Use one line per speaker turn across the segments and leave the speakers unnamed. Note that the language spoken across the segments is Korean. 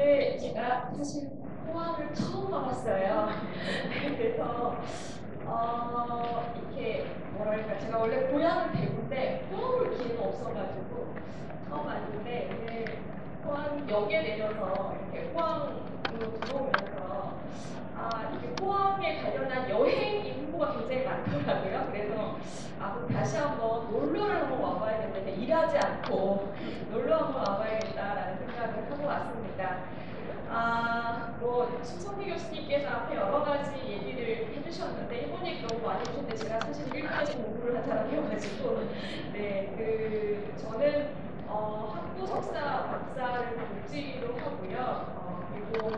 오늘 제가 사실 포항을 처음 와봤어요. 그래서 이렇게 뭐랄까 제가 원래 고향은 대구인데 포항 올 기회가 없어가지고 처음 왔는데 오늘 포항역에 내려서 이렇게 포항으로 들어오면서 이게 포항에 관련한 여행 인구가 굉장히 많더라고요. 그래서 그럼 다시 한번 놀러를 한번 와봐야겠는데 일하지 않고 놀러 한번 와봐야겠다라는 생각을 하고 왔습니다. 신성기 교수님께서 앞에 여러 가지 얘기를 해주셨는데 일본 얘기 너무 많이 해주셨는데 제가 사실 일본에서 공부를 한 사람이어가지고 저는 학부 석사 박사를 복지로 하고요. 그리고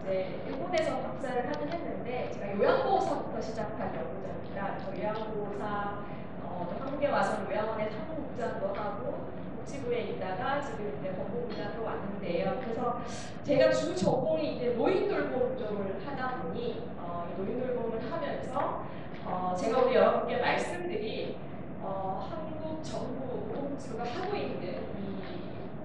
이제 일본에서 박사를 하긴 했는데 제가 요양보호사부터 시작한 연구자입니다. 저 요양보호사 한국에 와서 요양원의 사무국장도 하고 복지부에 있다가 지금 이제 법무부장으로 왔는데요. 그래서 제가 주 전공이 이제 노인 돌봄 쪽을 하다 보니 노인 돌봄을 하면서 제가 오늘 여러분께 말씀드린 한국 정부 보건복지부가 하고 있는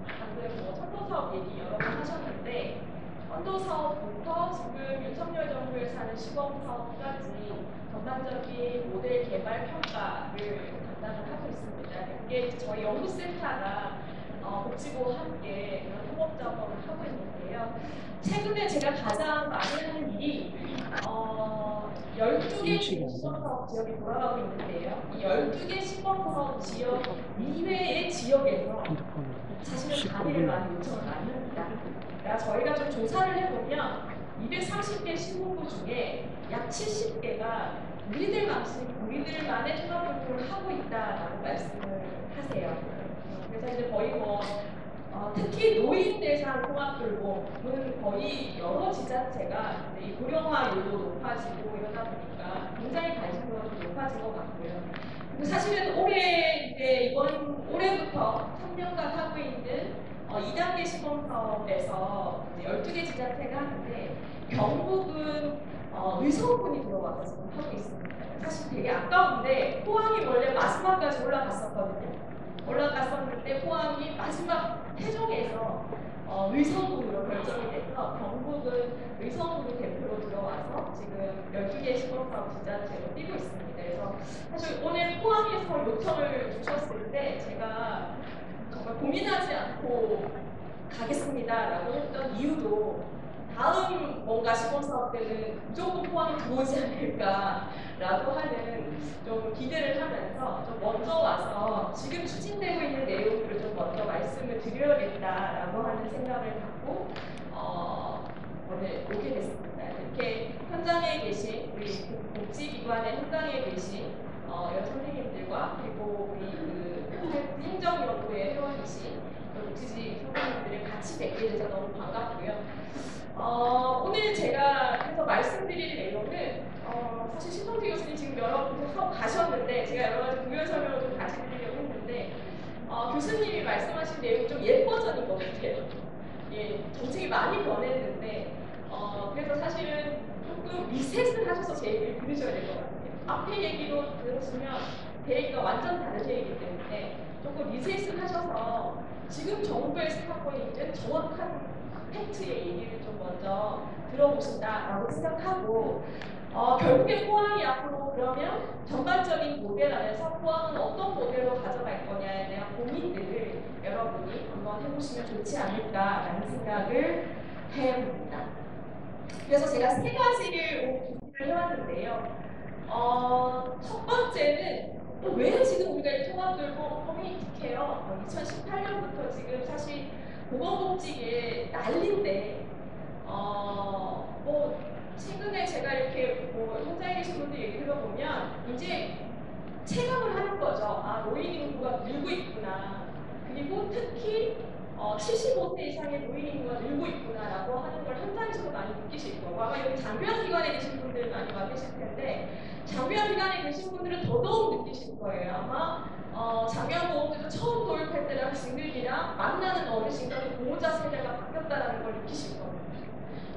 방금 선도 사업 얘기 여러 번 하셨는데 선도 사업부터 지금 윤석열 정부에서 하는 시범 사업까지 전반적인 모델 개발 평가를 담당을 하고 있습니다. 이게 저희 연구센터가 복지부와 함께 이런 협업 작업을 하고 있는데요. 최근에 제가 가장 많이 하는 일이 12개 시범사업 지역이 돌아가고 있는데요. 이 12개 시범사업 지역 이외의 지역에서 사실은 강의를 많이 요청을 많이 합니다. 그러니까 저희가 좀 조사를 해보면 230개 신문고 중에 약 70개가 우리들만의 통합교육을 하고 있다라고 말씀을 하세요. 그래서 이제 거의 특히 노인 대상 통합돌봄은 거의 여러 지자체가 이 고령화율도 높아지고 이러다 보니까 굉장히 관심도가 좀 높아진 것 같고요. 그리고 사실은 올해부터 3년간 하고 있는 2단계 시범 사업에서 12개 지자체가 하는데 경북은 의성군이 들어와서 지금 하고 있습니다. 사실 되게 아까운데 포항이 원래 마지막까지 올라갔었는데 포항이 마지막 최종에서 의성군으로 결정이 돼서 경북은 의성군이 대표로 들어와서 지금 12개 시범사업 지자체로 뛰고 있습니다. 그래서 사실 오늘 포항에서 요청을 주셨을 때 제가 정말 고민하지 않고 가겠습니다라고 했던 이유도 다음 뭔가 시범사업 때는 무조건 포항에 들어오지 않을까라고 하는 좀 기대를 하면서 좀 먼저 와서 지금 추진되고 있는 내용들을 좀 먼저 말씀을 드려야겠다라고 하는 생각을 갖고 오늘 오게 됐습니다. 이렇게 현장에 계신 우리 복지기관의 현장에 계신 여러 선생님들과 그리고 우리 행정연구의 회원이신 복지지 선생님들을 같이 뵙게 돼서 너무 반갑고요. 오늘 제가 해서 말씀드릴 내용은 사실 신동태 교수님 지금 여러 분 하고 가셨는데 제가 여러 가지 부연 설명을 좀 다시 드리려고 했는데 교수님이 말씀하신 내용이 좀 예뻐져진 것 같아요. 예, 정책이 많이 변했는데 그래서 사실은 조금 리셋을 하셔서 제 얘기를 들으셔야 될 것 같아요. 앞에 얘기로 들으시면 제 얘기가 완전 다른 얘기이기 때문에 조금 리셋을 하셔서 지금 정부에서 하고 있는 정확한 팩트의 얘기를 좀 먼저 들어보신다라고 생각하고 결국에 포항이 앞으로 그러면 전반적인 모델 안에서 포항은 어떤 모델로 가져갈 거냐에 대한 고민들을 여러분이 한번 해보시면 좋지 않을까라는 생각을 해봅니다. 그래서 제가 세 가지를 준비를 해왔는데요. 첫 번째는 왜 지금 우리가 이 통합돌봄 커뮤니티 케어 2018년부터 지금 사실 보건복지계 난리인데 최근에 제가 이렇게 현장에 계신 분들 얘기 들어보면 이제 체감을 하는 거죠. 노인 인구가 늘고 있구나. 그리고 특히 75세 이상의 노인 인구가 늘고 있구나라고 하는 걸 현장에서도 많이 느끼실 거고 아마 여기 장교환기관에 계신 분들 많이 와 계실 텐데 장교환기관에 계신 분들은 더더욱 느끼실 거예요. 아마 장교환보험제도 처음 도입할 때랑 지금이랑 만나는 어르신과 보호자 세대가 바뀌었다는 걸 느끼실 겁니다.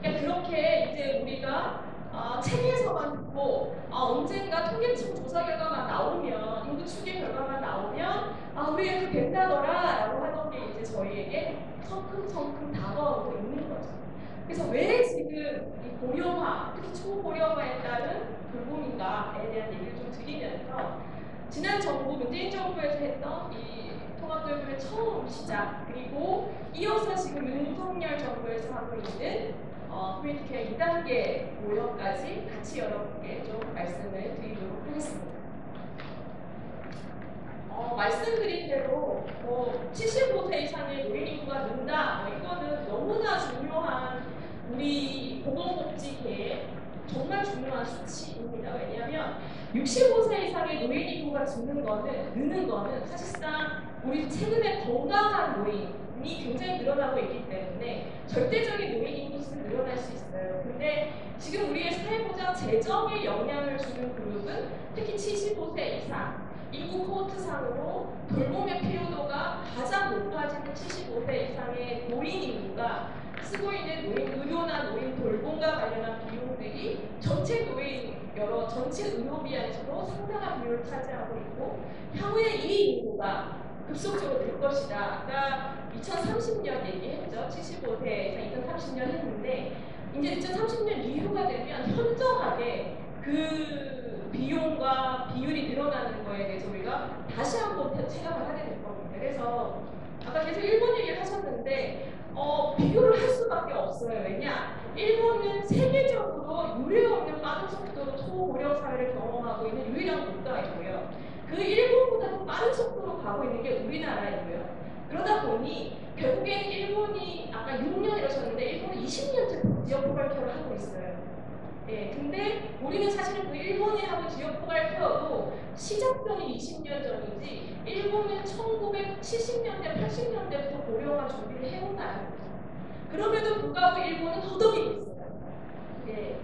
그러니까 그렇게 이제 우리가 책에서만 듣고 언젠가 통계청 조사 결과가 나오면 인구 추계 결과가 나오면 우리가 그 된다더라 라고 하던 게 이제 저희에게 성큼성큼 다가오고 있는 거죠. 그래서 왜 지금 이 고령화, 특히 초고령화에 따른 돌봄인가에 대한 얘기를 좀 드리면서 지난 정부, 문재인 정부에서 했던 이 통합돌봄의 처음 시작, 그리고 이어서 지금 윤석열 정부에서 하고 있는 커뮤니티 케어 2단계 모형까지 같이 여러분께 좀 말씀을 드리도록 하겠습니다. 말씀드린 대로 75세 이상의 노인 인구가 는다, 이거는 너무나 중요한 우리 보건복지계의 정말 중요한 수치입니다. 왜냐하면 65세 이상의 노인 인구가 느는 거는 사실상 우리 최근에 건강한 노인이 굉장히 늘어나고 있기 때문에 절대적인 노인 인구 수는 늘어날 수 있어요. 근데 지금 우리의 사회보장 재정에 영향을 주는 그룹은 특히 75세 이상, 인구 코호트상으로 돌봄의 필요도가 가장 높아지는 75세 이상의 노인 인구가 쓰고 있는 노인 의료나 노인 돌봄과 관련한 비용들이 전체 의료비 안에서도 상당한 비율을 차지하고 있고, 향후에 이 인구가 급속적으로 늘 것이다. 아까 2030년 얘기했죠. 75세 이상 2030년 했는데 이제 2030년 이후가 되면 현저하게 그 비용과 비율이 늘어나는 거에 대해서 우리가 다시 한번 체감을 하게 될 겁니다. 그래서 아까 계속 일본 얘기를 하셨는데 비교를 할 수밖에 없어요. 왜냐? 일본은 세계적으로 유례 없는 빠른 속도로 초고령 사회를 경험하고 있는 유일한 국가이고요. 그 일본보다도 빠른 속도로 가고 있는 게 우리나라이고요. 그러다 보니 결국에는 일본이 아까 6년 이러셨는데 일본은 20년째 지역 포괄 케어를 하고 있어요. 예, 근데 우리는 사실은 그 일본이 하는 지역 포괄 케어도 시작점이 20년 전이지 일본은 1970년대, 80년대부터 고령화 준비를 해온 나라입니다. 그럼에도 불구하고 일본은 더덕이고 있어요. 예,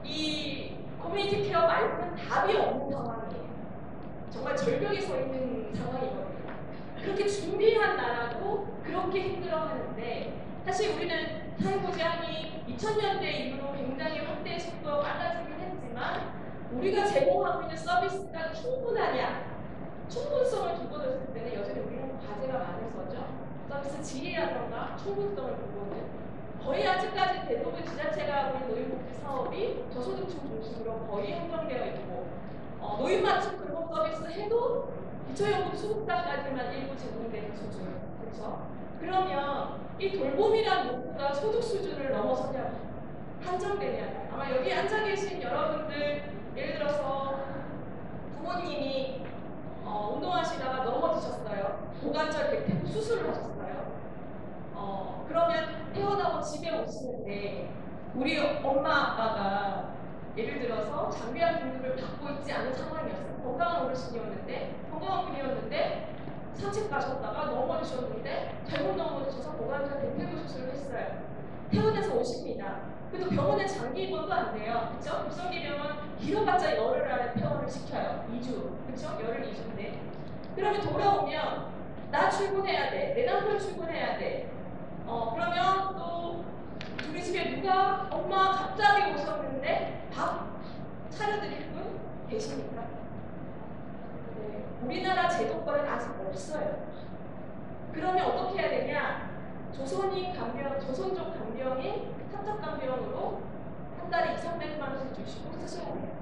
이 커뮤니티 케어 말고는 답이 없는 상황이에요. 정말 절벽에 서 있는 상황이거든요. 그렇게 준비한 나라도 그렇게 힘들어하는데 사실 우리는 사회보장이 2000년대 이후로 굉장히 확대 속도가 빨라지긴 했지만 우리가 제공하고 있는 서비스가 충분하냐, 충분성을 두고 뒀을 때는 여전히 우리는 과제가 많아서죠. 서비스 질이라던가 충분성을 보고는 거의 아직까지 대부분 지자체가 하고 있는 노인복지 사업이 저소득층 중심으로 거의 한정되어 있고 노인 맞춤 돌봄 서비스 해도 기초연금 수급자까지만 일부 제공되는 수준. 그렇죠? 그러면 이 돌봄이란 욕구가 소득 수준을 넘어서냐고 한정되냐고. 아마 여기 앉아 계신 여러분들 예를 들어서 부모님이 운동하시다가 넘어지셨어요. 고관절 대퇴부 수술을 하셨어요. 그러면 퇴원하고 집에 오시는데 우리 엄마 아빠가 예를 들어서 장비한 등급을 받고 있지 않은 상황이었어요. 건강한 분이었는데 산책 가셨다가 넘어지셨는데 잘못 넘어지셔서 고관절 대퇴부 수술을 했어요. 퇴원해서 오십니다. 그래도 병원에 장기 입원도 안 돼요. 그렇죠? 급성기병원 길어봤자 열흘 안에 퇴원을 시켜요. 2주. 그렇죠? 열흘 2주인데. 그러면 돌아오면 나 출근해야 돼. 내 남편 출근해야 돼. 그러면 또 우리 집에 누가 엄마 갑자기 오셨는데 밥 차려드릴 분 계십니까? 네. 우리나라 제도권은 아직 없어요. 그러면 어떻게 해야 되냐? 조선족 간병인 사적 간병으로 한 달에 200~300만 원씩 주시고 쓰셔야 돼요.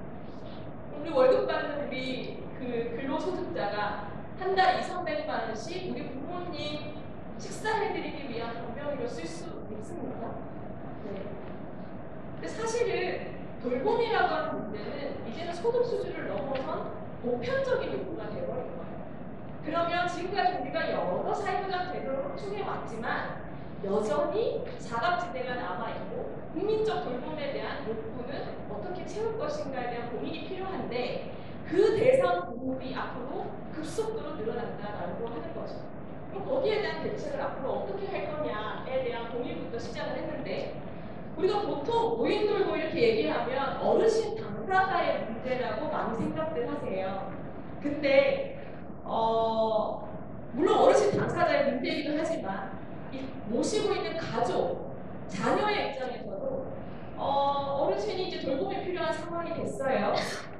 우리 월급 받는 우리 그 근로소득자가 한 달에 200~300만 원씩 우리 부모님 식사해드리기 위한 간병인으로 쓸 수 있습니까? 네. 근데 사실은 돌봄이라고 하는 문제는 이제는 소득 수준을 넘어선 보편적인 요구가 되어버린 거예요. 그러면 지금까지 우리가 여러 사회보장 제도를 확충해 왔지만 여전히 사각지대가 남아있고 국민적 돌봄에 대한 욕구는 어떻게 채울 것인가에 대한 고민이 필요한데 그 대상 부분이 앞으로 급속도로 늘어난다라고 하는 거죠. 그럼 거기에 대한 대책을 앞으로 어떻게 할 거냐에 대한 고민부터 시작을 했는데 우리가 보통 노인 돌봄 이렇게 얘기하면 어르신 당사자의 문제라고 많이 생각들 하세요. 근데 물론 어르신 당사자의 문제이기도 하지만 모시고 있는 가족, 자녀의 입장에서도 어르신이 이제 돌봄이 필요한 상황이 됐어요.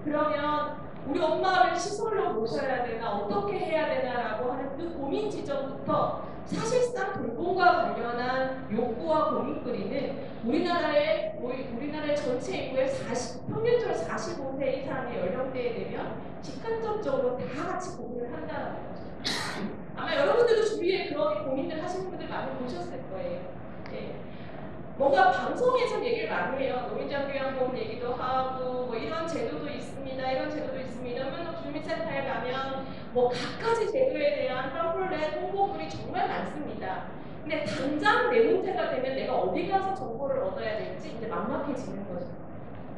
그러면 우리 엄마를 시설로 모셔야 되나 어떻게 해야 되나라고 하는 그 고민 지점부터 사실상 돌봄과 관련한 욕구와 고민거리는 우리나라의 전체 인구의 평균적으로 45세 이상의 연령대에 되면 직간접적으로 다 같이 고민을 한다는 거죠. 아마 여러분들도 주위에 그런 고민들 하시는 분들 많이 보셨을 거예요. 네. 뭔가 방송에서 얘기를 많이 해요. 노인장 요양보험 얘기도 하고 뭐 이런 제도도 있습니다. 이런 제도도 있습니다. 하면 주민센터에 가면 뭐 각가지 제도에 대한 팜플렛 홍보글이 정말 많습니다. 근데 당장 내 문제가 되면 내가 어디 가서 정보를 얻어야 될지 이제 막막해지는 거죠.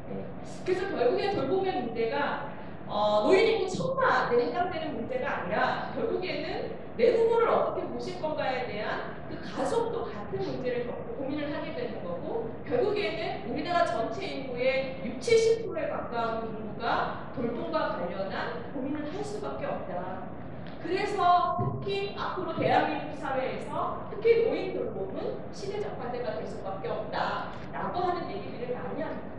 네. 그래서 결국에 돌봄의 문제가 노인 인구 첨가에 해당되는 문제가 아니라 결국에는 내 부모를 어떻게 모실 건가에 대한 그 가족도 같은 문제를 겪고 고민을 하게 되는 거고 결국에는 우리나라 전체 인구의 60, 70%에 가까운 인구가 돌봄과 관련한 고민을 할 수밖에 없다. 그래서 특히 앞으로 대한민국 사회에서 특히 노인 돌봄은 시대적 과제가 될 수밖에 없다라고 하는 얘기들을 많이 합니다.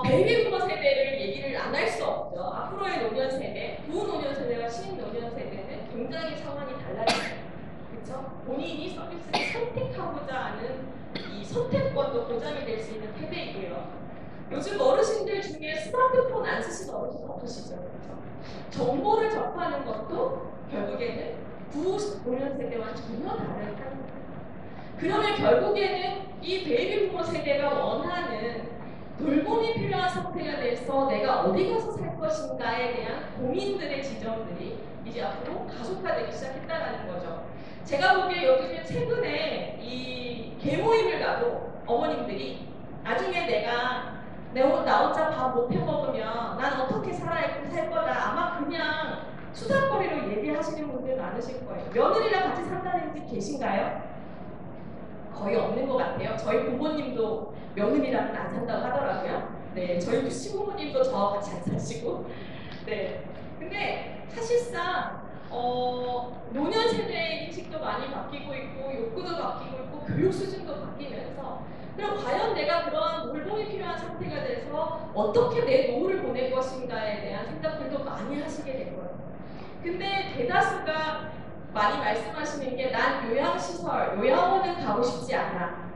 베이비 부머 세대를 얘기를 안 할 수 없죠. 앞으로의 노년 세대, 구노년 세대와 신노년 세대는 굉장히 상황이 달라집니다. 그렇죠? 본인이 서비스를 선택하고자 하는 이 선택권도 보장이 될 수 있는 세대이고요. 요즘 어르신들 중에 스마트폰 안 쓰시는 어르신 없으시죠? 그렇죠? 정보를 접하는 것도 결국에는 95년 세대와 전혀 다른 상황입니다. 그러면 결국에는 이 베이비 부머 세대가 원하는 돌봄이 필요한 상태가 돼서 내가 어디 가서 살 것인가에 대한 고민들의 지점들이 이제 앞으로 가속화되기 시작했다는 거죠. 제가 보기에 요즘에 최근에 이 계모임을 가도 어머님들이 나중에 나 혼자 밥 못 해 먹으면 난 어떻게 살 거다 아마 그냥 수다거리로 얘기하시는 분들 많으실 거예요. 며느리랑 같이 산다는 집 계신가요? 거의 없는 것 같아요. 저희 부모님도 며느리랑은 안 산다고 하더라고요. 네, 저희 시부모님도 저 같이 안 사시고. 네. 근데 사실상 노년 세대의 인식도 많이 바뀌고 있고 욕구도 바뀌고 있고 교육 수준도 바뀌면서 그럼 과연 내가 그런 돌봄이 필요한 상태가 돼서 어떻게 내 노후를 보낼 것인가에 대한 생각들도 많이 하시게 될 거예요. 근데 대다수가 많이 말씀하시는 게 난 요양시설, 요양원은 가고 싶지 않아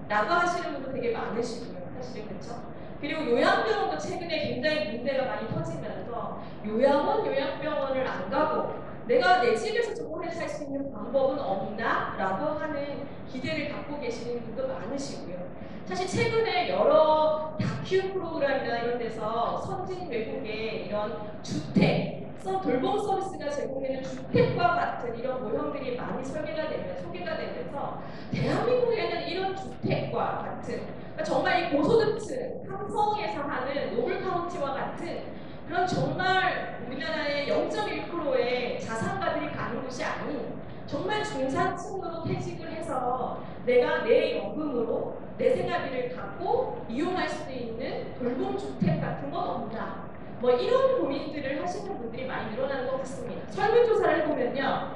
라고 하시는 분도 되게 많으시고요. 사실은 그렇죠? 그리고 요양병원도 최근에 굉장히 문제가 많이 터지면서 요양원, 요양병원을 안 가고 내가 내 집에서 좀 오래 살 수 있는 방법은 없나? 라고 하는 기대를 갖고 계시는 분도 많으시고요. 사실 최근에 여러 다큐 프로그램이나 이런 데서 선진 외국의 이런 주택, 돌봄 서비스가 제공되는 주택과 같은 이런 모형들이 많이 소개가 되면서 대한민국에는 이런 주택과 같은 그러니까 정말 이 고소득층, 삼성에서 하는 노블카운티와 같은 그런 정말 우리나라의 0.1%의 자산가들이 가는 곳이 아닌 정말 중산층으로 퇴직을 해서 내가 내 연금으로 내 생활비를 갖고 이용할 수 있는 돌봄주택 같은 건 없나 뭐 이런 고민들을 하시는 분들이 많이 늘어나는 것 같습니다. 설문조사를 보면요.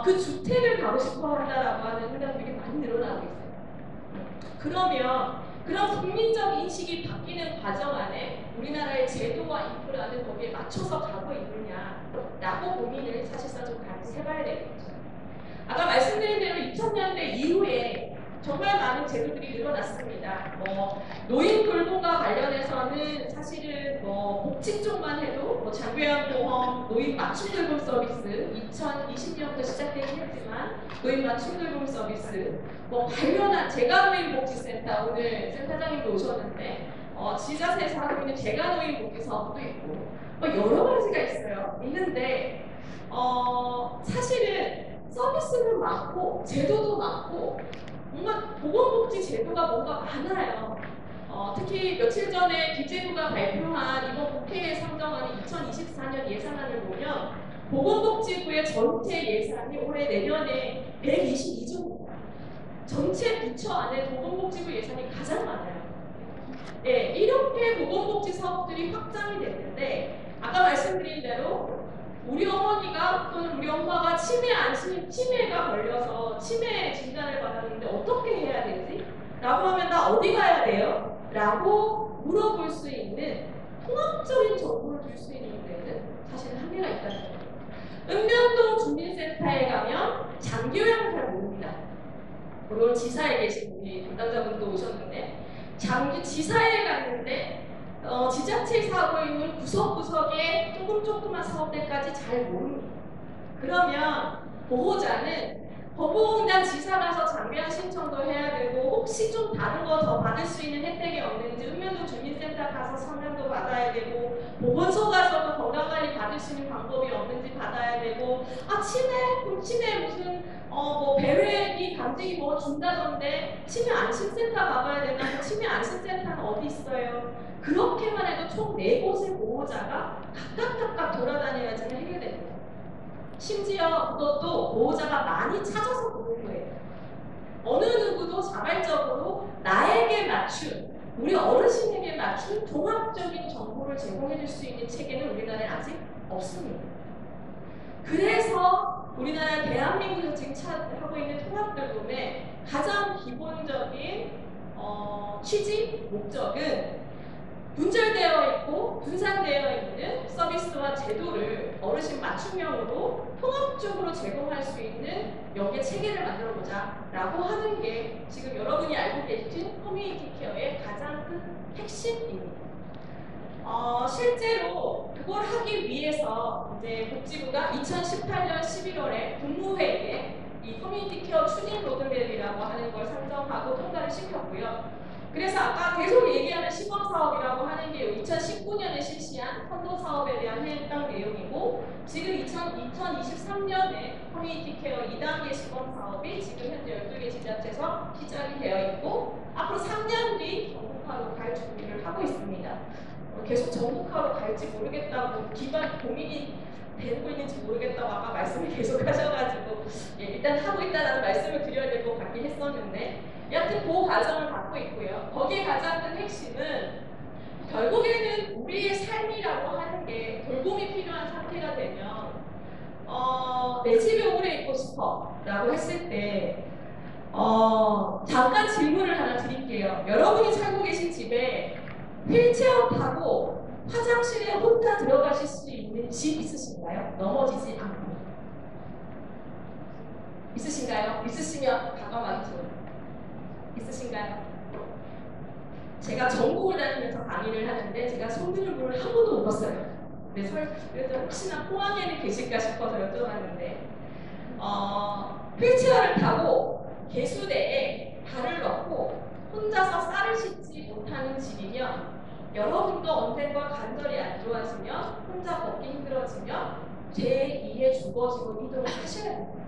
그 주택을 가고 싶어 한다라고 하는 생각들이 많이 늘어나고 있어요. 그러면 그런 국민적 인식이 바뀌는 과정 안에 우리나라의 제도와 인프라는 거기에 맞춰서 가고 있느냐라고 고민을 사실상 좀 같이 해봐야 되겠죠. 아까 말씀드린 대로 2000년대 이후에 정말 많은 제도들이 늘어났습니다. 노인 돌봄과 관련해서는 사실은 복지 쪽만 해도 장교양보험, 노인 맞춤 돌봄 서비스 2020년부터 시작되긴 했지만 노인 맞춤 돌봄 서비스, 관련한 재가노인복지센터 오늘 센터장님도 오셨는데 지자체에서 하고 있는 재가노인복지 사업도 있고 여러 가지가 있는데 사실은 서비스는 많고 제도도 많고 뭔가 보건복지 제도가 뭔가 많아요. 특히 며칠 전에 기재부가 발표한 이번 국회에 상정하는 2024년 예산안을 보면 보건복지부의 전체 예산이 올해 내년에 122조입니다. 전체 부처 안에 보건복지부 예산이 가장 많아요. 네, 이렇게 보건복지 사업들이 확장이 됐는데 아까 말씀드린 대로 우리 어머니가 또는 우리 엄마가 치매가 걸려서 치매 진단을 받았는데 어떻게 해야 되지? 라고 하면 나 어디 가야 돼요? 라고 물어볼 수 있는 통합적인 정보를 줄 수 있는 데는 사실 한계가 있다는 거예요. 읍면동 주민센터에 가면 오늘 지사에 계신 우리 담당자분도 오셨는데 지사에 갔는데 지자체에서 하고 있는 구석구석의 조금조금한 사업들까지 잘 모릅니다. 그러면 보호자는 법무공단 지사 가서 장비한 신청도 해야 되고 혹시 좀 다른 거 더 받을 수 있는 혜택이 없는지 읍면동 주민센터 가서 상담도 받아야 되고 보건소 가서도 건강관리 받을 수 있는 방법이 없는지 받아야 되고 치매 무슨 뭐 배회비 감정이 뭐 준다던데 치매 안심센터 가봐야 되나 치매 안심센터는 어디 있어요? 그렇게만 해도 총 4곳의 보호자가 각각 돌아다녀야지만 해결됩니다. 심지어 그것도 보호자가 많이 찾아서 보는 거예요. 어느 누구도 자발적으로 나에게 맞춘, 우리 어르신에게 맞춘 종합적인 정보를 제공해 줄 수 있는 체계는 우리나라에 아직 없습니다. 그래서 우리나라 대한민국에서 지금 하고 있는 통합돌봄의 가장 기본적인 취지, 목적은 분절되어 있고 분산되어 있는 서비스와 제도를 어르신 맞춤형으로 통합적으로 제공할 수 있는 여기에 체계를 만들어보자 라고 하는 게 지금 여러분이 알고 계신 커뮤니티 케어의 가장 큰 핵심입니다. 실제로 그걸 하기 위해서 이제 복지부가 2018년 11월에 국무회의에 이 커뮤니티 케어 추진 로드맵이라고 하는 걸 상정하고 통과를 시켰고요. 그래서 아까 계속 얘기하는 시범사업이라고 하는 게 2019년에 실시한 선도사업에 대한 해당 내용이고 지금 2023년에 커뮤니티 케어 2단계 시범사업이 지금 현재 12개 지자체에서 시작이 되어 있고 앞으로 3년 뒤 전국화로 갈 준비를 하고 있습니다. 계속 전국화로 갈지 모르겠다고 기반 고민이 되고 있는지 모르겠다고 아까 말씀을 계속 하셔가지고 일단 하고 있다는 말씀을 드려야 될 것 같긴 했었는데 여하튼 그 과정을 받고 있고요. 거기에 가장 큰 핵심은 결국에는 우리의 삶이라고 하는 게 돌봄이 필요한 상태가 되면 내 집에 오래 있고 싶어 라고 했을 때 잠깐 질문을 하나 드릴게요. 여러분이 살고 계신 집에 휠체어 타고 화장실에 혼자 들어가실 수 있는 집 있으신가요? 넘어지지 않고. 있으신가요? 있으시면 가까운 좀. 있으신가요? 제가 전국을 다니면서 강의를 하는데 제가 송균을물을 한 번도 못 봤어요. 그래서 혹시나 포항에는 계실까 싶어서 여쭤봤는데 휠체어를 타고 개수대에 발을 넣고 혼자서 쌀을 씻지 못하는 집이면 여러분도 언젠가 관절이 안 좋아지면 혼자 걷기 힘들어지면 제2의 주거지로 이동을 하셔야 됩니다.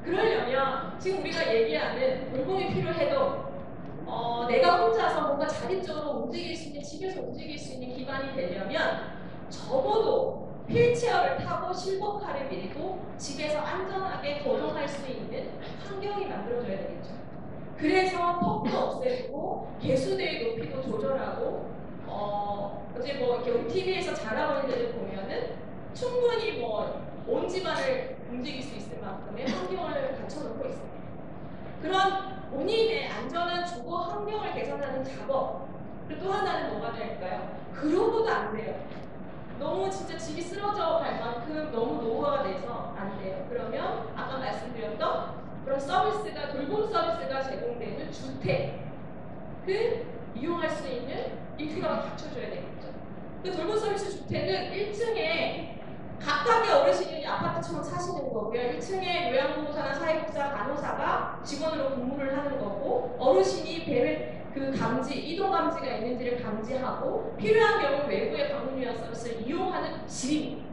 그러려면 지금 우리가 얘기하는 돌봄이 필요해도 내가 혼자서 뭔가 자립적으로 움직일 수 있는 집에서 움직일 수 있는 기반이 되려면 적어도 휠체어를 타고 실버카를 밀고 집에서 안전하게 거동할 수 있는 환경이 만들어져야 되겠죠. 그래서 턱도 없애고 개수대의 높이도 조절하고 어제 뭐 이렇게 우리 TV에서 자라고 있는 데를 보면은 충분히 온 집안을 움직일 수 있을 만큼의 환경을 갖춰놓고 있습니다. 그런 본인의 안전한 주거 환경을 개선하는 작업. 그리고 또 하나는 뭐가 될까요? 그러고도 안 돼요. 너무 진짜 집이 쓰러져 갈 만큼 너무 노후화가 돼서 안 돼요. 그러면 아까 말씀드렸던 그런 서비스가 돌봄 서비스가 제공되는 주택을 이용할 수 있는 인프라가 갖춰줘야 되겠죠. 그 돌봄 서비스 주택은 1층에 각각의 어르신이 아파트처럼 사시는 거고요. 1층에 요양보호사나 사회복지사 간호사가 직원으로 근무를 하는 거고 어르신이 이동 감지가 있는지를 감지하고 필요한 경우 외부의 방문 요양 서비스를 이용하는 집입니다.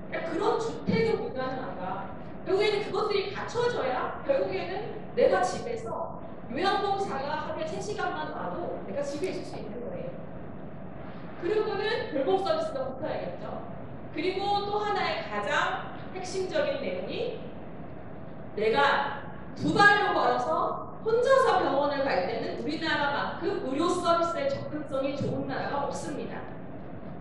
그러니까 그런 주택은 불가능한가. 결국에는 그것들이 갖춰져야 결국에는 내가 집에서 요양보호사가 하루에 3시간만 와도 내가 집에 있을 수 있는 거예요. 그리고는 돌봄 서비스가 붙어야겠죠. 그리고 또 하나의 가장 핵심적인 내용이 내가 2발로 걸어서 혼자서 병원을 갈 때는 우리나라만큼 의료 서비스의 접근성이 좋은 나라가 없습니다.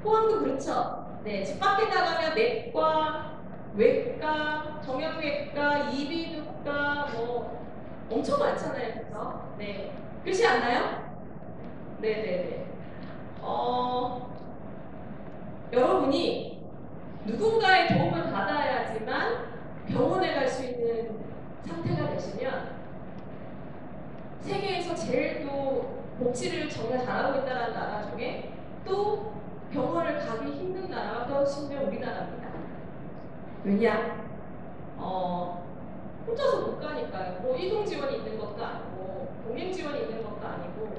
포항도 그렇죠. 네, 집 밖에 나가면 내과, 외과, 정형외과, 이비인후과 엄청 많잖아요, 그래서 네, 그렇지 않나요? 네네네. 여러분이 누군가의 도움을 받아야지만 병원에 갈 수 있는 상태가 되시면 세계에서 제일 또 복지를 정말 잘하고 있다는 나라 중에 또 병원을 가기 힘든 나라가 또 심지어 우리나라입니다. 왜냐? 혼자서 못 가니까요. 뭐 이동 지원이 있는 것도 아니고 동행 지원이 있는 것도 아니고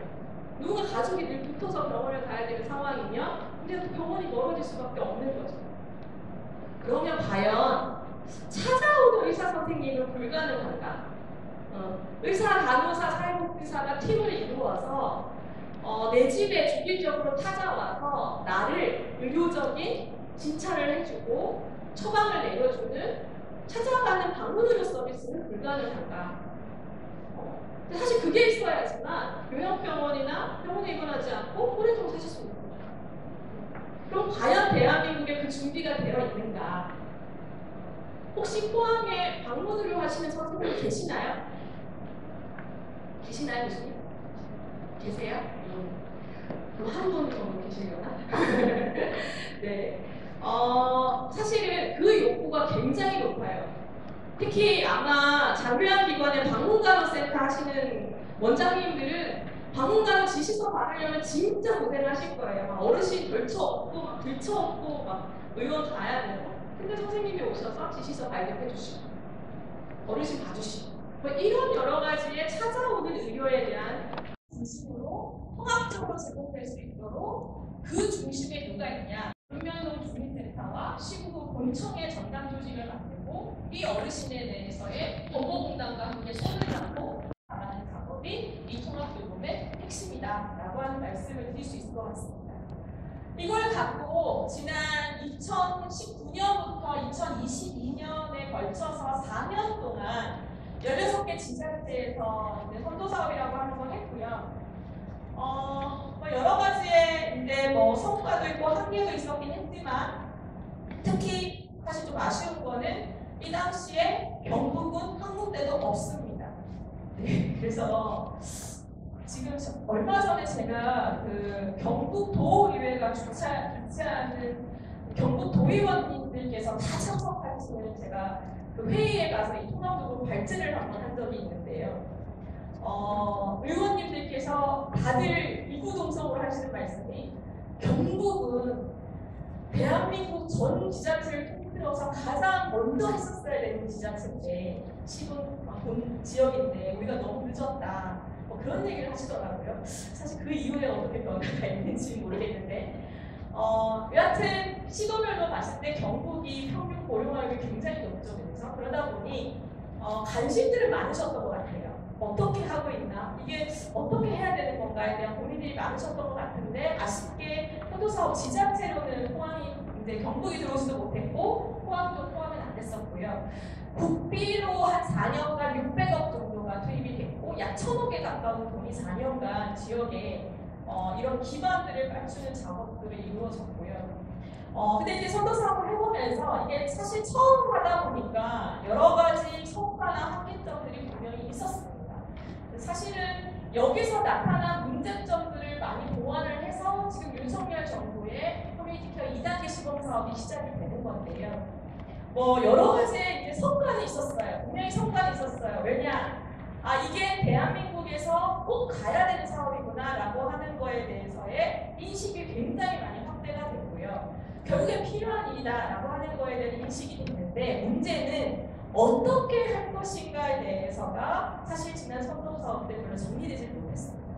누군가 가족이 늘 붙어서 병원을 가야 되는 상황이면 근데 또 병원이 멀어질 수밖에 없는 거죠. 그러면 과연 찾아오는 의사 선생님은 불가능한가? 의사, 간호사, 사회복지사가 팀을 이루어서 내 집에 주기적으로 찾아와서 나를 의료적인 진찰을 해주고 처방을 내려주는 찾아가는 방문의료 서비스는 불가능한가? 근데 사실 그게 있어야지만 요양병원이나 병원에 입원하지 않고 오랫동안 사실 수 있는 거죠. 그럼 과연 대한민국에 그 준비가 되어 있는가? 혹시 포항에 방문의료 하시는 선생님이 계시나요? 계시나요, 교수님? 계세요? 그럼 한 분 정도 계시려나? 네. 사실은 그 욕구가 굉장히 높아요. 특히 아마 장교양기관의 방문간호센터 하시는 원장님들은 방문간호 지시서 받으려면 진짜 고생하실 거예요. 어르신 걸쳐업고 막 들쳐업고 막 의원 가야 되고 근데 선생님이 오셔서 지시서 발급해 주시고 어르신 봐주시고 뭐 이런 여러 가지의 찾아오는 의료에 대한 중심으로 통합적으로 제공될 수 있도록 그 중심에 누가 있냐? 읍면동 주민센터와 시구구 본청의 전담 조직을 만들고 이 어르신에 대해서의 법무공단과 함께 손을 잡고 나가는 작업이 이 통합돌봄의 핵심이다라고 하는 말씀을 드릴 수 있을 것 같습니다. 이걸 갖고 지난 2019년부터 2022년에 걸쳐서 4년 동안 16개 지자체에서 선도사업이라고 하는 걸 했고요. 여러 가지의 성과도 있고 한계도 있었긴 했지만 특히 사실 좀 아쉬운 거는 이 당시에 경북은 항공대도 없습니다. 네, 그래서 지금 얼마 전에 제가 그 경북도의회가 주최하는 경북도의원님들께서 다 참석하시는 제가 그 회의에 가서 이 통합도로 발제를 한번 한 적이 있는데요. 의원님들께서 다들 이구동성으로 하시는 말씀이 경북은 대한민국 전 지자체를 통틀어서 가장 먼저 했었어야 되는 지자체인데 시군 본 지역인데 우리가 너무 늦었다 뭐 그런 얘기를 하시더라고요. 사실 그 이후에 어떻게 변화가 있는지 모르겠는데 여하튼 시도별로 봤을 때 경북이 평균 고령화율이 굉장히 높죠. 그래서 그러다 보니 관심들을 많으셨던 것 같아요. 어떻게 하고 있나? 이게 어떻게 해야 되는 건가에 대한 고민들이 많으셨던 것 같은데 아쉽게 선도사업 지자체로는 포항이 이제 경북이 들어오지도 못했고 포항도 포함은 안 됐었고요. 국비로 한 4년간 600억 정도가 투입이 됐고 약 1,000억에 가까운 돈이 4년간 지역에 이런 기반들을 갖추는 작업들이 이루어졌고요. 근데 이제 선도사업을 해보면서 이게 사실 처음 하다 보니까 여러 가지 성과나 한계점들이 분명히 있었습니다. 사실은 여기서 나타난 문제점들을 많이 보완을 해서 지금 윤석열 정부의 커뮤니티 케어 2단계 시범 사업이 시작이 되는 건데요. 여러 가지의 이제 성과는 있었어요. 분명히 성과는 있었어요. 왜냐? 이게 대한민국에서 꼭 가야 되는 사업이구나라고 하는 거에 대해서의 인식이 굉장히 많이 확대가 됐고요. 결국에 필요한 일이다라고 하는 거에 대한 인식이 됐는데 문제는 어떻게 할 것인가에 대해서가 사실 지난 선도사업 때 별로 정리되지 못했습니다.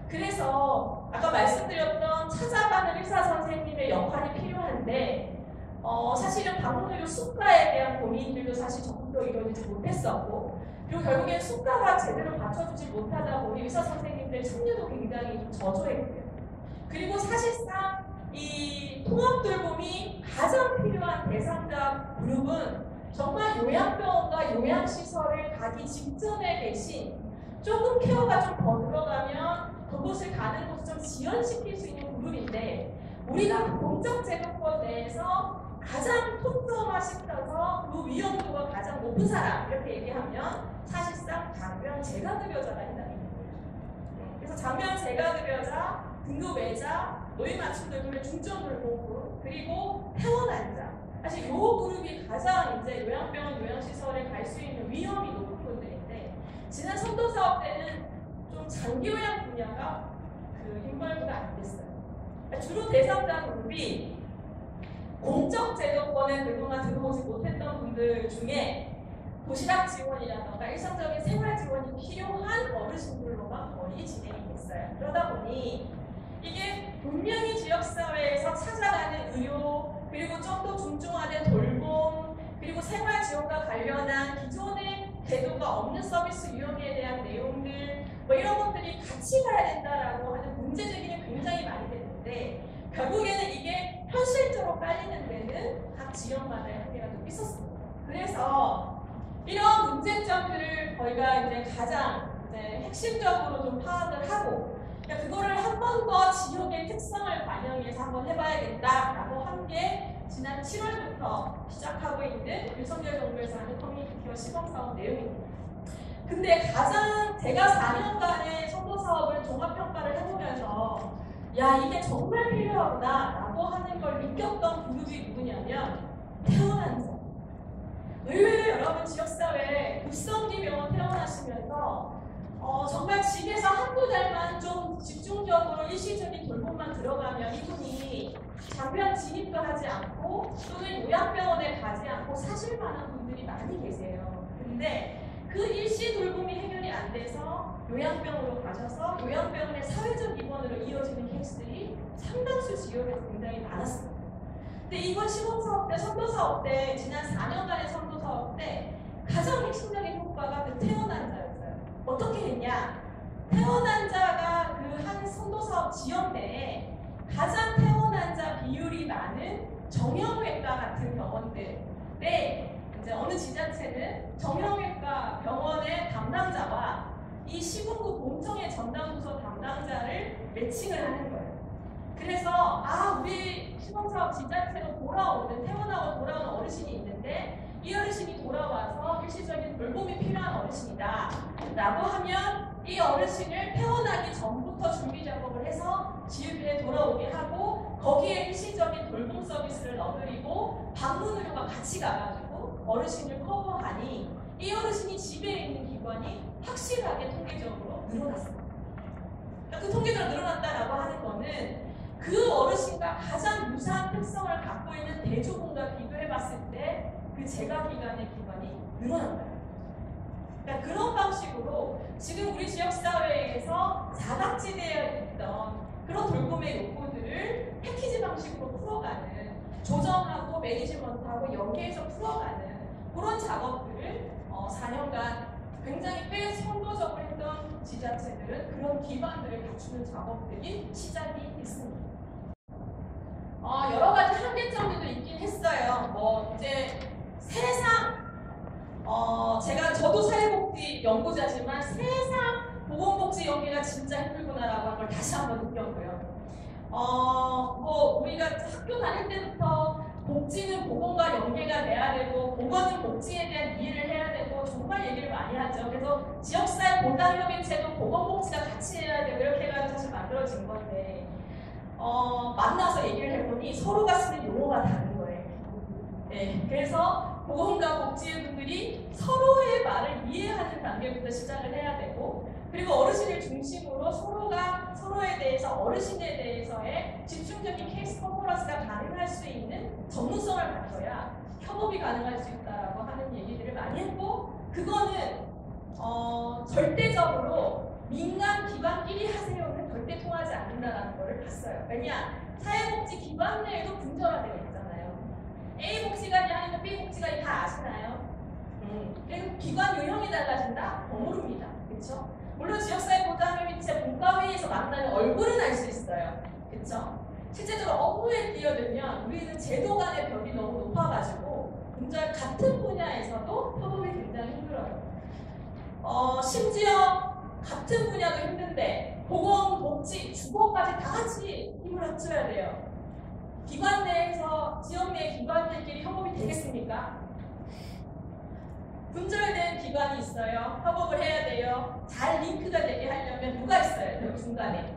그래서 아까 말씀드렸던 찾아가는 의사 선생님의 역할이 필요한데 사실은 방문의료 수가에 대한 고민들도 사실 적극적으로 이루어지지 못했었고 그리고 결국엔 수가가 제대로 받쳐주지 못하다 보니 의사 선생님들의 참여도 굉장히 좀 저조했고요. 그리고 사실상 이 통합돌봄이 가장 필요한 대상자 그룹은 정말 요양병원과 요양시설을 가기 직전에 계신 조금 케어가 좀 더 들어가면 그곳을 가는 곳을 좀 지연시킬 수 있는 그룹인데 우리가 공적 제도권 내에서 가장 통점화시켜서 그 위험도가 가장 높은 사람 이렇게 얘기하면 사실상 장병 재가급여자가 있다는 거예요. 그래서 장병 재가급여자, 등급외자, 노인 맞춤돌봄의 중점돌봄 그리고 퇴원환자 사실 이 그룹이 가장 이제 요양병원, 요양시설에 갈 수 있는 위험이 높은
좀 장기요양 분야가 인벌브가 안 됐어요. 주로 대상자 그룹이 공적 제도권에 그동안 들어오지 못했던 분들 중에 도시락 지원이라던가 일상적인 생활 지원이 필요한 어르신들로만 거의 진행이 됐어요. 그러다 보니 이게 분명히 지역사회에서 찾아가는 의료, 그리고 좀 더 중증화된 돌봄, 그리고 생활 지원과 관련한 기존의 제도가 없는 서비스 유형에 대한 내용들, 뭐 이런 것들이 같이 가야 된다라고 하는 문제 제기는 굉장히 많이 됐는데, 결국에는 이게 현실적으로 깔리는 데는 각 지역마다의 한계가 좀 있었습니다. 그래서 이런 문제점들을 저희가 이제 가장 핵심적으로 좀 파악을 하고, 그거를 한 번 더 지역의 특성을 반영해서 한번 해봐야겠다라고 한 게 지난 7월부터 시작하고 있는 윤석열 정부에서 하는 커뮤니티 케어 시범사업 내용입니다. 근데 가장 제가 4년간의 선도사업을 종합평가를 해보면서 야, 이게 정말 필요하구나라고 하는 걸 느꼈던 그룹이 누구냐면 태어난 자. 의외로 여러분 지역사회에 급성기병원 퇴원하시면서 정말 집에서 한두 달만 좀 집중적으로 일시적인 돌봄만 들어가면 이분이 장병 진입도 하지 않고 또는 요양병원에 가지 않고 사실 만한 분들이 많이 계세요. 근데 그 일시 돌봄이 해결이 안 돼서 요양병원으로 가셔서 요양병원의 사회적 입원으로 이어지는 케이스들이 상당수 지역에서 굉장히 많았습니다. 근데 이번 시범사업 때, 선도사업 때, 지난 4년간의 선도사업 때 가장 핵심적인 효과가 그 태어난 자였어요. 어떻게 했냐? 태어난 자가 그 한 선도사업 지역 내에 가장 태어난 자 비율이 많은 정형외과 같은 병원들에 이제 어느 지자체는 정형외과 병원의 담당자와 이 시군구 공청회 전담부서 담당자를 매칭을 하는 거예요. 그래서 우리 시범사업 지자체로 태어나고 돌아오는 어르신이 있는데 이 어르신이 돌아와서 일시적인 돌봄이 필요한 어르신이다 라고 하면 이 어르신을 태어나기 전부터 준비 작업을 해서 지역에 돌아오게 하고 거기에 일시적인 돌봄 서비스를 넣어드리고 방문 의료가 같이 가가지고 어르신을 커버하니 이 어르신이 집에 있는 기관이 확실하게 통계적으로 늘어났습니다. 그 통계적으로 늘어났다라고 하는 거는 그 어르신과 가장 유사한 특성을 갖고 있는 대조군과 비교해봤을 때 그 재가기관의 기관이 늘어난다. 그러니까 그런 방식으로 지금 우리 지역사회에서 사각지대에 있던 그런 돌봄의 요구들을 패키지 방식으로 풀어가는, 조정하고 매니지먼트하고 연계해서 풀어가는 그런 작업들을 4년간 굉장히 꽤 선도적으로 했던 지자체들은 그런 기반들을 갖추는 작업들이 시작이 됐습니다. 여러 가지 한계점들도 있긴 했어요. 이제 세상, 저도 사회복지 연구자지만 세상 보건복지 연계가 진짜 힘들구나라고 하는 걸 다시 한번 느꼈고요. 우리가 학교 다닐 때부터 복지는 보건과 연계가 돼야 되고, 보건은 복지에 대한 이해를 해야 되고, 정말 얘기를 많이 하죠. 그래서 지역사회 보장협의체도 보건복지가 같이 해야 되고, 이렇게 해가지고 사실 만들어진 건데, 만나서 얘기를 해보니 서로가 쓰는 용어가 다른 거예요. 네, 그래서 보건과 복지분들이 서로의 말을 이해하는 단계부터 시작을 해야 되고, 그리고 어르신을 중심으로 서로가 서로에 대해서, 어르신에 대해서의 집중적인 케이스 컨퍼런스가 가능할 수 있는 전문성을 갖춰야 협업이 가능할 수 있다라고 하는 얘기들을 많이 했고, 그거는 절대적으로 민간 기관끼리 하세요는 절대 통하지 않는다는 것을 봤어요. 왜냐? 사회복지 기관 내에도 분절화되어 있잖아요. A 복지관이 하는 거 B 복지관이 다 아시나요? 그리고 기관 유형이 달라진다? 모릅니다. 그렇죠? 물론 지역사회 보장협의체 분과회의에서 만나면 얼굴은 알 수 있어요. 그렇죠? 실제적으로 업무에 뛰어들면 우리는 제도 간의 벽이 너무 높아가지고 분절 같은 분야에서도 협업이 굉장히 힘들어요. 심지어 같은 분야도 힘든데 보건, 복지, 주거까지 다 같이 힘을 합쳐야 돼요. 기관 내에서 지역 내 기관들끼리 협업이 되겠습니까? 분절된 기관이 있어요. 협업을 해야 돼요. 잘 링크가 되게 하려면 누가 있어요? 여기 중간에.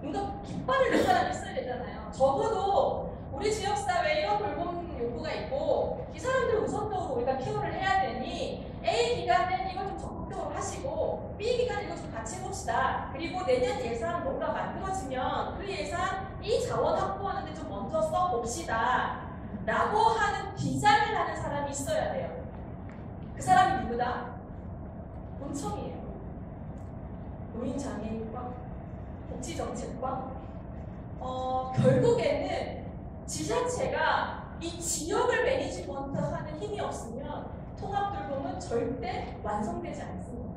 뭔가 깃발을 낸 사람이 있어야 되잖아요. 적어도 우리 지역사회에 이런 돌봄 요구가 있고 이 사람들을 우선적으로 우리가 케어를 해야 되니 A 기관은 이거 좀 적극적으로 하시고 B 기관은 이거 좀 같이 해봅시다. 그리고 내년 예산 뭔가 만들어지면 그 예산 이 자원 확보하는데 좀 먼저 써봅시다. 라고 하는 디자인을 하는 사람이 있어야 돼요. 그 사람이 누구다? 본청이에요. 노인장애인과 복지정책과 결국에는 지자체가 이 지역을 매니지먼트하는 힘이 없으면 통합돌봄은 절대 완성되지 않습니다.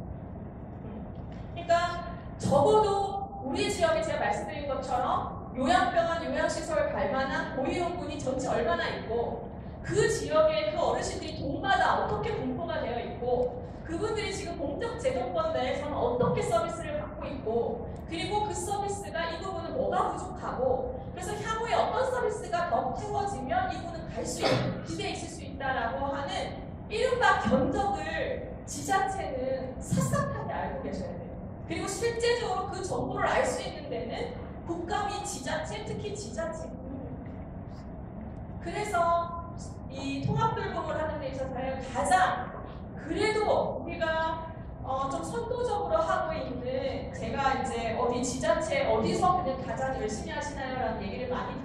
그러니까 적어도 우리 지역에 제가 말씀드린 것처럼 요양병원, 요양시설 갈 만한 고위험군이 전체 얼마나 있고 그 지역에 그 어르신들이 동마다 어떻게 분포가 되어 있고 그분들이 지금 공적 재정권 내에서는 어떻게 서비스를 받고 있고 그리고 그 서비스가 이 부분은 뭐가 부족하고 그래서 향후에 어떤 서비스가 더 채워지면 이분은 갈 수 있는 집에 있을 수 있다라고 하는 이른바 견적을 지자체는 샅샅하게 알고 계셔야 돼요. 그리고 실제적으로 그 정보를 알 수 있는 데는 국가 및 지자체, 특히 지자체. 그래서 이 통합돌봄을 하는 데 있어서 가장 그래도 우리가 좀 선도적으로 하고 있는 제가 이제 어디 지자체 어디서 그냥 가장 열심히 하시나요? 라는 얘기를 많이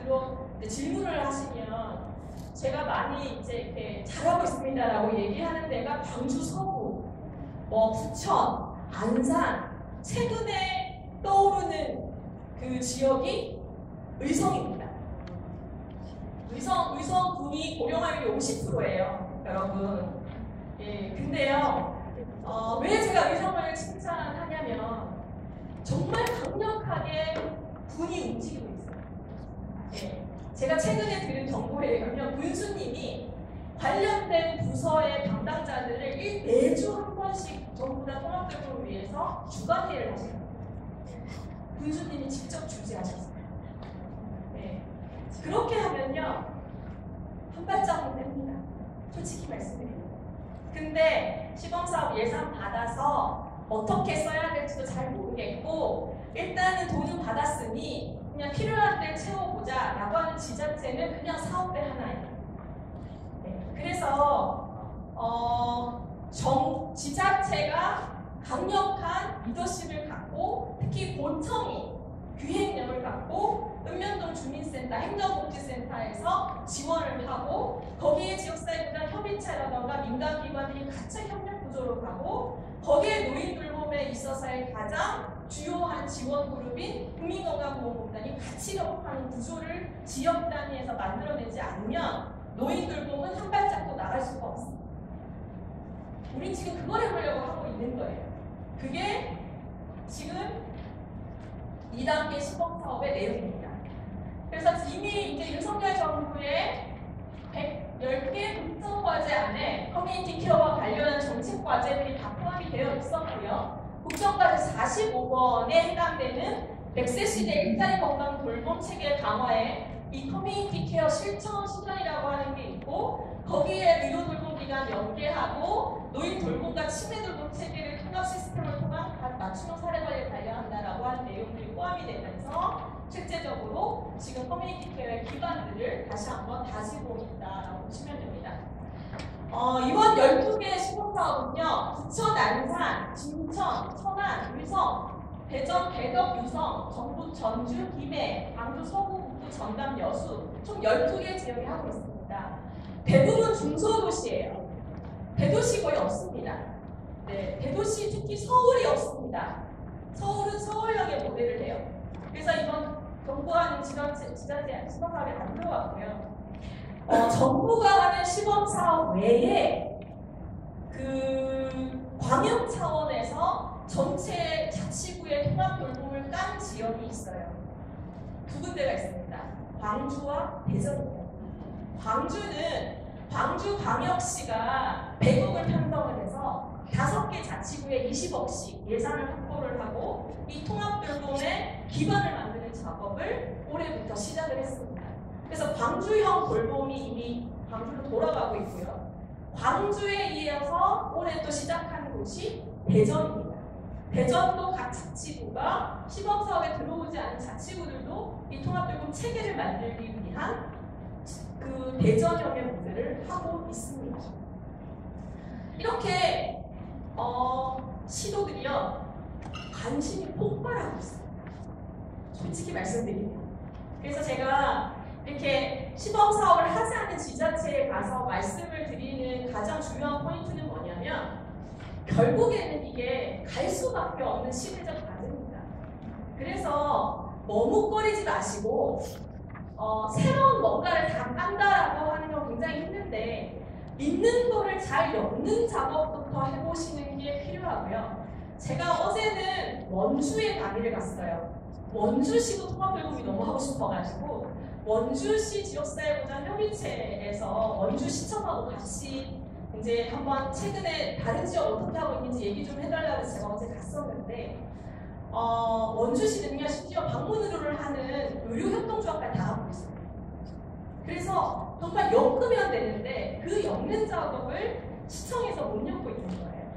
질문을 하시면 제가 많이 이제 이렇게 잘하고 있습니다라고 얘기하는 데가 광주 서구, 부천, 안산, 최근에 떠오르는 그 지역이 의성입니다. 의성군이 고령화율이 50%예요, 여러분. 예, 근데요, 왜 제가 의성을 칭찬하냐면 정말 강력하게 군이 움직이고 있어요. 예, 제가 최근에 들은 정보에 의하면 군수님이 관련된 부서의 담당자들을 매주 한 번씩 전부 다 통합돌봄을 위해서 주간회의를 하시거든요. 군수님이 직접 주재하셨어요. 네. 그렇게 하면요 한 발짝은 됩니다. 솔직히 말씀드립니다. 근데 시범사업 예산 받아서 어떻게 써야 될지도 잘 모르겠고 일단은 돈을 받았으니 그냥 필요한 데 채워보자 라고 하는 지자체는 그냥 사업대 하나예요. 네. 그래서 지자체가 강력한 리더십을 갖고 특히 본청이 기획력을 갖고 읍면동 주민센터, 행정복지센터에서 지원을 하고 거기에 지역사회보다 협의체라던가 민간기관들이 같이 협력 구조로 가고 거기에 노인돌봄에 있어서의 가장 주요한 지원 그룹인 국민건강보험공단이 같이 협업하는 구조를 지역 단위에서 만들어내지 않으면 노인돌봄은 한 발짝도 나갈 수가 없습니다. 우린 지금 그걸 해보려고 하고 있는 거예요. 그게 지금 2단계 시범사업의 내용입니다. 그래서 이미 이제 윤석열 정부의 110개 국정과제 안에 커뮤니티 케어와 관련한 정책 과제들이 다 포함이 되어 있었고요. 국정과제 45번에 해당되는 100세 시대 일자리 건강 돌봄 체계 강화에 이 커뮤니티 케어 실천 시간이라고 하는 게 있고 거기에 의료 돌봄 기관 연계하고 노인 돌봄과 치매 돌봄 체계를 통합 시스템을 통한 맞춤형 사례 관리에 관련한다라고 하는 내용들이 포함이 되면서 실제적으로 지금 커뮤니티 케어의 기반들을 다시 한번 다지고 있다라고 보시면 됩니다. 이번 12개의 시범사업은요, 부천, 안산, 진천, 천안, 의성, 대전, 대덕, 유성, 전북, 전주, 김해, 광주, 서구, 북부, 전남, 여수 총 12개 지역이 하고 있습니다. 대부분 중소도시예요. 대도시 거의 없습니다. 네, 대도시 특히 서울이 없습니다. 서울은 서울형의 모델을 해요. 그래서 이번 정부가 하는 지자체 시범사업에 안 들어갔고요. 정부가 하는 시범사업 외에 그 광역 차원에서 전체 자치구의 통합 돌봄을 깐 지역이 있어요. 두 군데가 있습니다. 광주와 대전입니다. 광주는 광주광역시가 100억을 편성을 해서 5개 자치구에 20억씩 예산을 확보를 하고 이 통합돌봄의 기반을 만드는 작업을 올해부터 시작을 했습니다. 그래서 광주형 돌봄이 이미 광주로 돌아가고 있고요. 광주에 이어서 올해 또 시작하는 곳이 대전입니다. 대전도 각 자치구가 시범사업에 들어오지 않은 자치구들도 이 통합돌봄 체계를 만들기 위한 그 대전형의 모델을 하고 있습니다. 이렇게 시도들이요 관심이 폭발하고 있습니다. 솔직히 말씀드리면. 그래서 제가 이렇게 시범 사업을 하지 않는 지자체에 가서 말씀을 드리는 가장 중요한 포인트는 뭐냐면 결국에는 이게 갈 수밖에 없는 시대적 과제입니다. 그래서 머뭇거리지 마시고 새로운 뭔가를 다 깐다라고 하는 건 굉장히 힘든데 있는 거를 잘 엮는 작업부터 해보시는 게 필요하고요. 제가 어제는 원주에 강의를 갔어요. 원주시도 통합돌봄이 너무 하고 싶어가지고 원주시 지역사회보장 협의체에서 원주시청하고 같이 이제 한번 최근에 다른 지역 어떻게 하고 있는지 얘기 좀 해달라고 해서 제가 어제 갔었는데 원주시는요 심지어 방문 의료를 하는 의료협동조합까지 다 하고 있습니다. 그래서 정말 엮으면 되는데 그 엮는 작업을 시청에서 못 엮고 있는 거예요.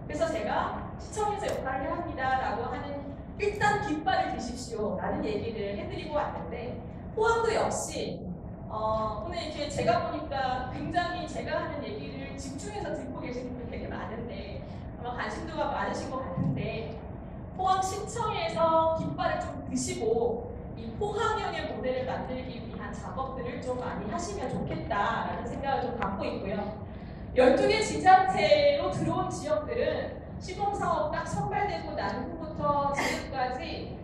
그래서 제가 시청에서 역할을 합니다 라고 하는 일단 깃발을 드십시오 라는 얘기를 해드리고 왔는데 포항도 역시 오늘 이렇게 제가 보니까 굉장히 제가 하는 얘기를 집중해서 듣고 계시는 분이 되게 많은데 아마 관심도가 많으신 것 같은데 포항시청에서 깃발을 좀 드시고 이 포항형의 모델을 만들기 위한 작업들을 좀 많이 하시면 좋겠다라는 생각을 좀 갖고 있고요. 12개 지자체로 들어온 지역들은 시범사업 딱 선발되고 난 후부터 지금까지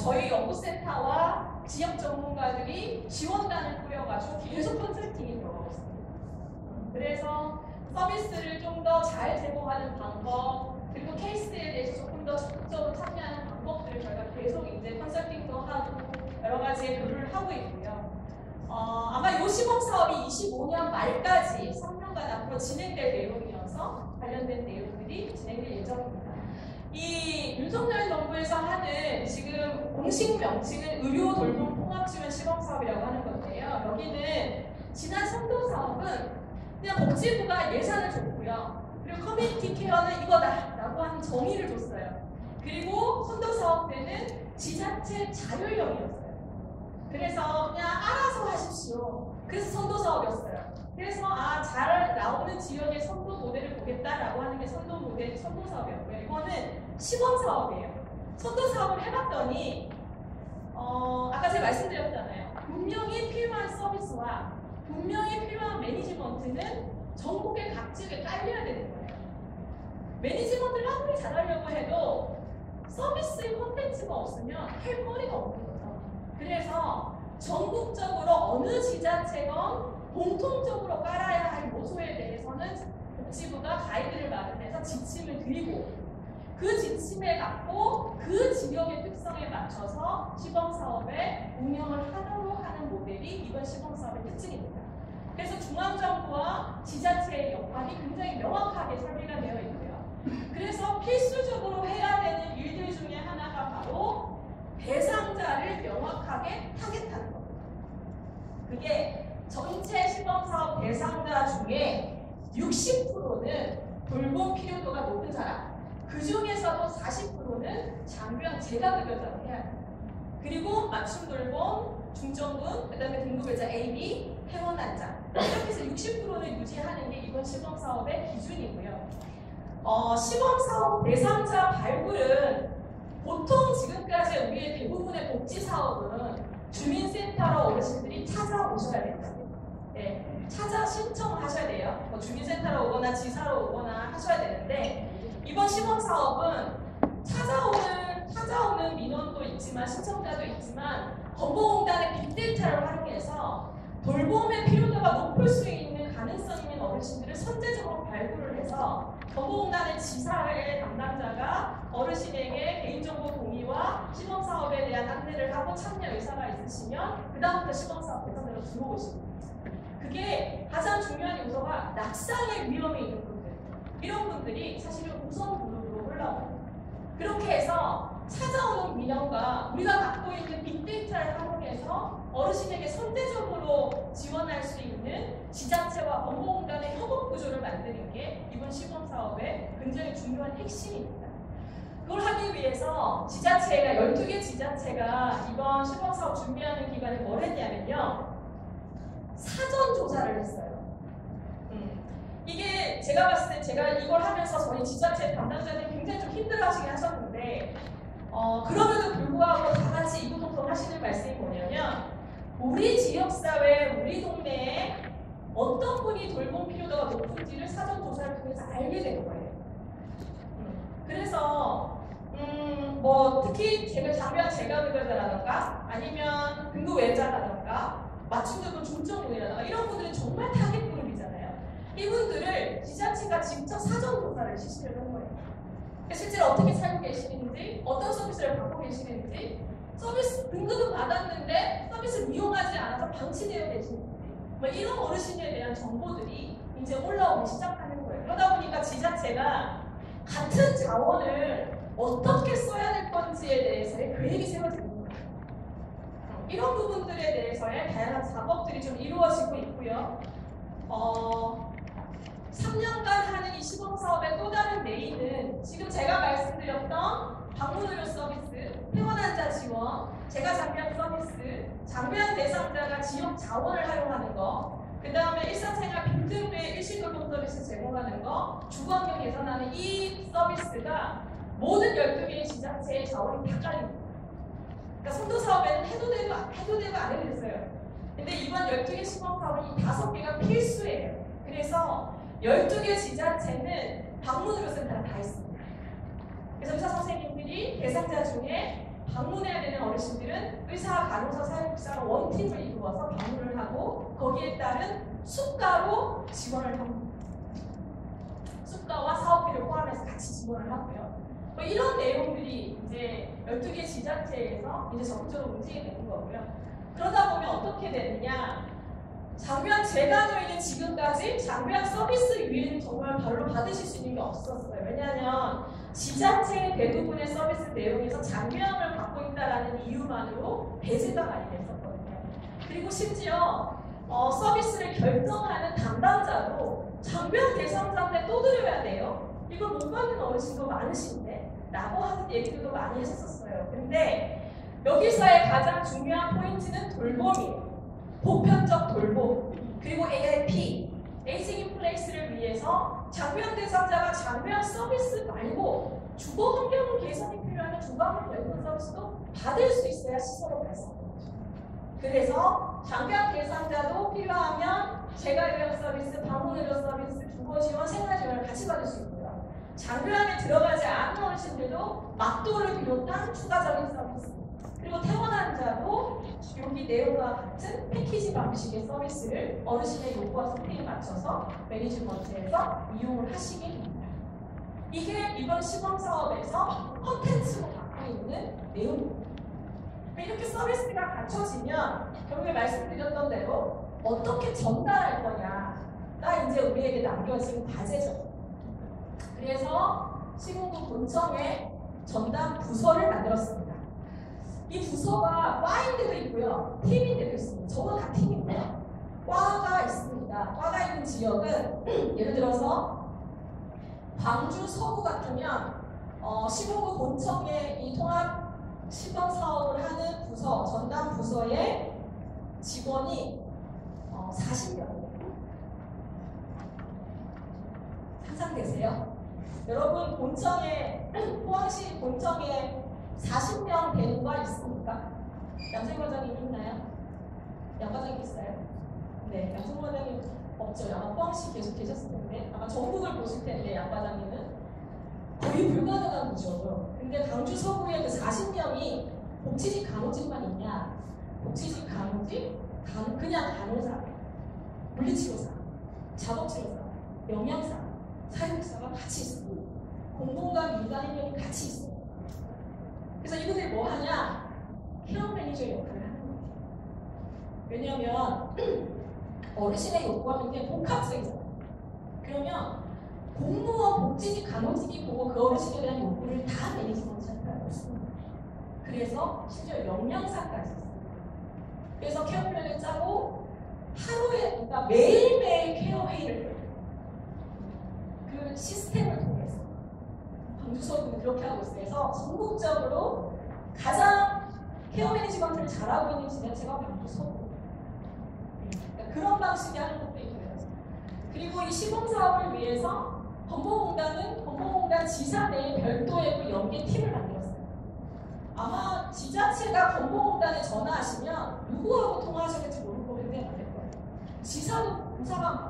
저희 연구센터와 지역 전문가들이 지원단을 꾸려가지고 계속 컨설팅이 들어가고 있습니다. 그래서 서비스를 좀 더 잘 제공하는 방법, 그리고 케이스에 대해서 조금 더 적극적으로 참여하는 방법들을 저희가 계속 이제 컨설팅도 하고 여러 가지의 교류를 하고 있고요. 아마 이 시범 사업이 25년 말까지 3년간 앞으로 진행될 내용이어서 관련된 내용들이 진행될 예정입니다. 이 윤석열 정부에서 하는 지금 공식 명칭은 의료 돌봄 통합 지원 시범 사업이라고 하는 건데요. 여기는 지난 선도 사업은 그냥 복지부가 예산을 줬고요. 그리고 커뮤니티 케어는 이거다라고 하는 정의를 줬어요. 그리고 선도 사업 때는 지자체 자율령이었어요. 그래서 그냥 알아서 하십시오. 그래서 선도 사업이었어요. 그래서 잘 나오는 지역의 선도 모델을 보겠다라고 하는 게 선도 모델, 선도 사업이었고요. 이거는 시범 사업이에요. 선도 사업을 해봤더니 아까 제가 말씀드렸잖아요. 분명히 필요한 서비스와 분명히 필요한 매니지먼트는 전국의 각 지역에 깔려야 되는 거예요. 매니지먼트를 아무리 잘하려고 해도 서비스의 콘텐츠가 없으면 할 거리가 없는 거죠. 그래서 전국적으로 어느 지자체건 공통적으로 깔아야 할 요소에 대해서는 복지부가 가이드를 마련해서 지침을 드리고 그 지침에 맞고 그 지역의 특성에 맞춰서 시범사업에 운영을 하도록 하는 모델이 이번 시범사업의 특징입니다. 그래서 중앙정부와 지자체의 역할이 굉장히 명확하게 설계가 되어 있고요. 그래서 필수적으로 해야 되는 일들 중에 하나가 바로 대상자를 명확하게 타겟하는 겁니다. 그게 전체 시범사업 대상자 중에 60%는 돌봄 필요도가 높은 사람, 그 중에서도 40%는 장부형 재가급여자로 해야 합니다. 그리고 맞춤 돌봄, 중점군, 그 다음에 등급여자 AB, 회원환자 이렇게 해서 60%는 유지하는 게 이번 시범사업의 기준이고요. 시범사업 대상자 발굴은 보통 지금까지 우리의 대부분의 복지사업은 주민센터로 어르신들이 찾아오셔야 됩니다. 네, 찾아 신청하셔야 돼요. 주민센터로 오거나 지사로 오거나 하셔야 되는데 이번 시범사업은 찾아오는 민원도 있지만 신청자도 있지만 건보공단의 빅데이터를 활용해서 돌봄의 필요도가 높을 수 있는 가능성 있는 어르신들을 선제적으로 발굴을 해서 건보공단의 지사의 담당자가 어르신에게 개인정보 동의와 시범사업에 대한 안내를 하고 참여 의사가 있으시면 그 다음부터 시범사업 대상자로 들어오십니다. 그게 가장 중요한 요소가 낙상의 위험이 있는 분들, 이런 분들이 사실은 우선 그룹으로 올라옵니다. 그렇게 해서 찾아오는 민원과 우리가 갖고 있는 빅데이터를 활용해서 어르신에게 선제적으로 지원할 수 있는 지자체와 건보공단의 협업 구조를 만드는 게 이번 시범사업의 굉장히 중요한 핵심입니다. 그걸 하기 위해서 지자체가 12개 지자체가 이번 시범사업 준비하는 기간에 뭘 했냐면요. 사전 조사를 했어요. 이게 제가 봤을 때 제가 이걸 하면서 저희 지자체 담당자들이 굉장히 좀 힘들어하시긴 하셨는데 그럼에도 불구하고 다 같이 이구동성 하시는 말씀이 뭐냐면 우리 지역사회, 우리 동네에 어떤 분이 돌봄 필요도가 높은지를 사전조사를 통해서 알게 된 거예요. 그래서 뭐 특히 장면 재가급여자라던가 아니면 등급외자라던가 맞춤적인 중증분이라던가 이런 분들은 정말 타겟 그룹이잖아요. 이분들을 지자체가 직접 사전조사를 실시를 한 거예요. 실제로 어떻게 살고 계시는지, 어떤 서비스를 받고 계시는지, 서비스 등급은 받았는데 서비스를 이용하지 않아서 방치되어 계시는지 뭐 이런 어르신에 대한 정보들이 이제 올라오기 시작하는 거예요. 그러다 보니까 지자체가 같은 자원을 어떻게 써야 될 건지에 대해서의 계획이 세워지는 거예요. 이런 부분들에 대해서의 다양한 작업들이 좀 이루어지고 있고요. 3년간 하는 이 시범사업의 또 다른 메인은 지금 제가 말씀드렸던 방문의료 서비스, 퇴원환자 지원, 재가장병 서비스, 장병 대상자가 지역 자원을 활용하는 거, 그 다음에 일상생활 빈틈의 일시돌봄 서비스 제공하는 거, 주거환경 개선하는 이 서비스가 모든 12개의 지자체의 자원이 다 깔립니다. 그러니까 선도사업에는 해도 되고 안 해도 됐어요. 근데 이번 12개 시범사업은 이 5개가 필수예요. 그래서 12개 지자체는 방문의료 센터를 다 있습니다. 그래서 의사 선생님들이 대상자 중에 방문해야 되는 어르신들은 의사, 간호사, 사회복지사가 원팀을 이루어서 방문을 하고 거기에 따른 수가로 지원을 합니다. 수가와 사업비를 포함해서 같이 지원을 하고요. 뭐 이런 내용들이 이제 12개 지자체에서 이제 적극적으로 움직이게 되는 거고요. 그러다 보면 어떻게 되느냐? 장병 재간호에는 지금까지 장병 서비스 위에는 정말 별로 받으실 수 있는 게 없었어요. 왜냐하면 지자체의 대부분의 서비스 내용에서 장병을 받고 있다는 이유만으로 배제가 많이 됐었거든요. 그리고 심지어 서비스를 결정하는 담당자도 장병 대상자인데 또 드려야 돼요. 이걸 못 받는 어르신도 많으신데 라고 하는 얘기들도 많이 했었어요. 근데 여기서의 가장 중요한 포인트는 돌봄이에요. 보편적 돌봄, 그리고 AIP, 에이징 인 플레이스를 위해서 장병 대상자가 장병 서비스 말고 주거 환경 개선이 필요하면 주거환경 웰컴 서비스도 받을 수 있어야 시설을 발생하는 거죠. 그래서 장병 대상자도 필요하면 재가요양 서비스, 방문의료 서비스, 주거 지원, 생활 지원을 같이 받을 수 있고요. 장병에 들어가지 않은 어르신들도 막도를 비롯한 추가적인 서비스, 그리고 퇴원환자도 여기 내용과 같은 패키지 방식의 서비스를 어르신의 요구와 선택에 맞춰서 매니지먼트에서 이용을 하시게 됩니다. 이게 이번 시범사업에서 컨텐츠로 갖고 있는 내용입니다. 이렇게 서비스가 갖춰지면 결국에 말씀드렸던 대로 어떻게 전달할 거냐가 이제 우리에게 남겨진 과제죠. 그래서 시군구 본청에 전담 부서를 만들었습니다. 이 부서가 과인데도 있고요, 팀인데도 있습니다. 저도 다 팀이고요. 과가 있습니다. 과가 있는 지역은 예를 들어서 광주 서구 같으면 시군구 본청에 이 통합 시범 사업을 하는 부서, 전담 부서의 직원이 40명. 상상되세요? 여러분 본청에, 포항시 본청에 40명 되는 거 있습니까? 양승 과장님 있나요? 양 과장님 있어요? 네, 양승 과장님 없죠. 아마 포항시 계속 계셨을 텐데 아마 전국을 보실 텐데 양 과장님은 거의 불가능한 구조죠. 근데 광주 서구에 그 40명이 복지직 간호직만 있냐? 복지직 간호직, 그냥 간호사, 물리치료사, 작업치료사, 영양사, 사회복지사가 같이 있고 공공과 민간인력이 같이 있어요. 그래서 이분들이 뭐 하냐? 케어 매니저 역할을 하는 거예요. 왜냐하면 어르신의 요구가 굉장히 복합적이잖아요. 그러면 공무원, 복지직, 간호직이 보고 그 어르신에 대한 요구를 다 매니지먼트한테 알고 있습니다. 그래서 심지어 영양사까지 있어요. 그래서 케어 플랜을 짜고 하루에, 그러니까 매일매일 케어 회의를 해요. 그 시스템을 통해서. 광주서구는 그렇게 하고 있어요. 그래서 전국적으로 가장 케어 매니지먼트를 잘하고 있는 지자체가 광주서구. 그러니까 그런 방식의 하는 것도 있고요. 그리고 이 시범사업을 위해서 건보공단 지사 내에 별도의 또 연계팀을 만들었어요. 아마 지자체가 건보공단에 전화하시면 누구하고 통화하셔야 모르고 굉장히 많을 거예요. 지사도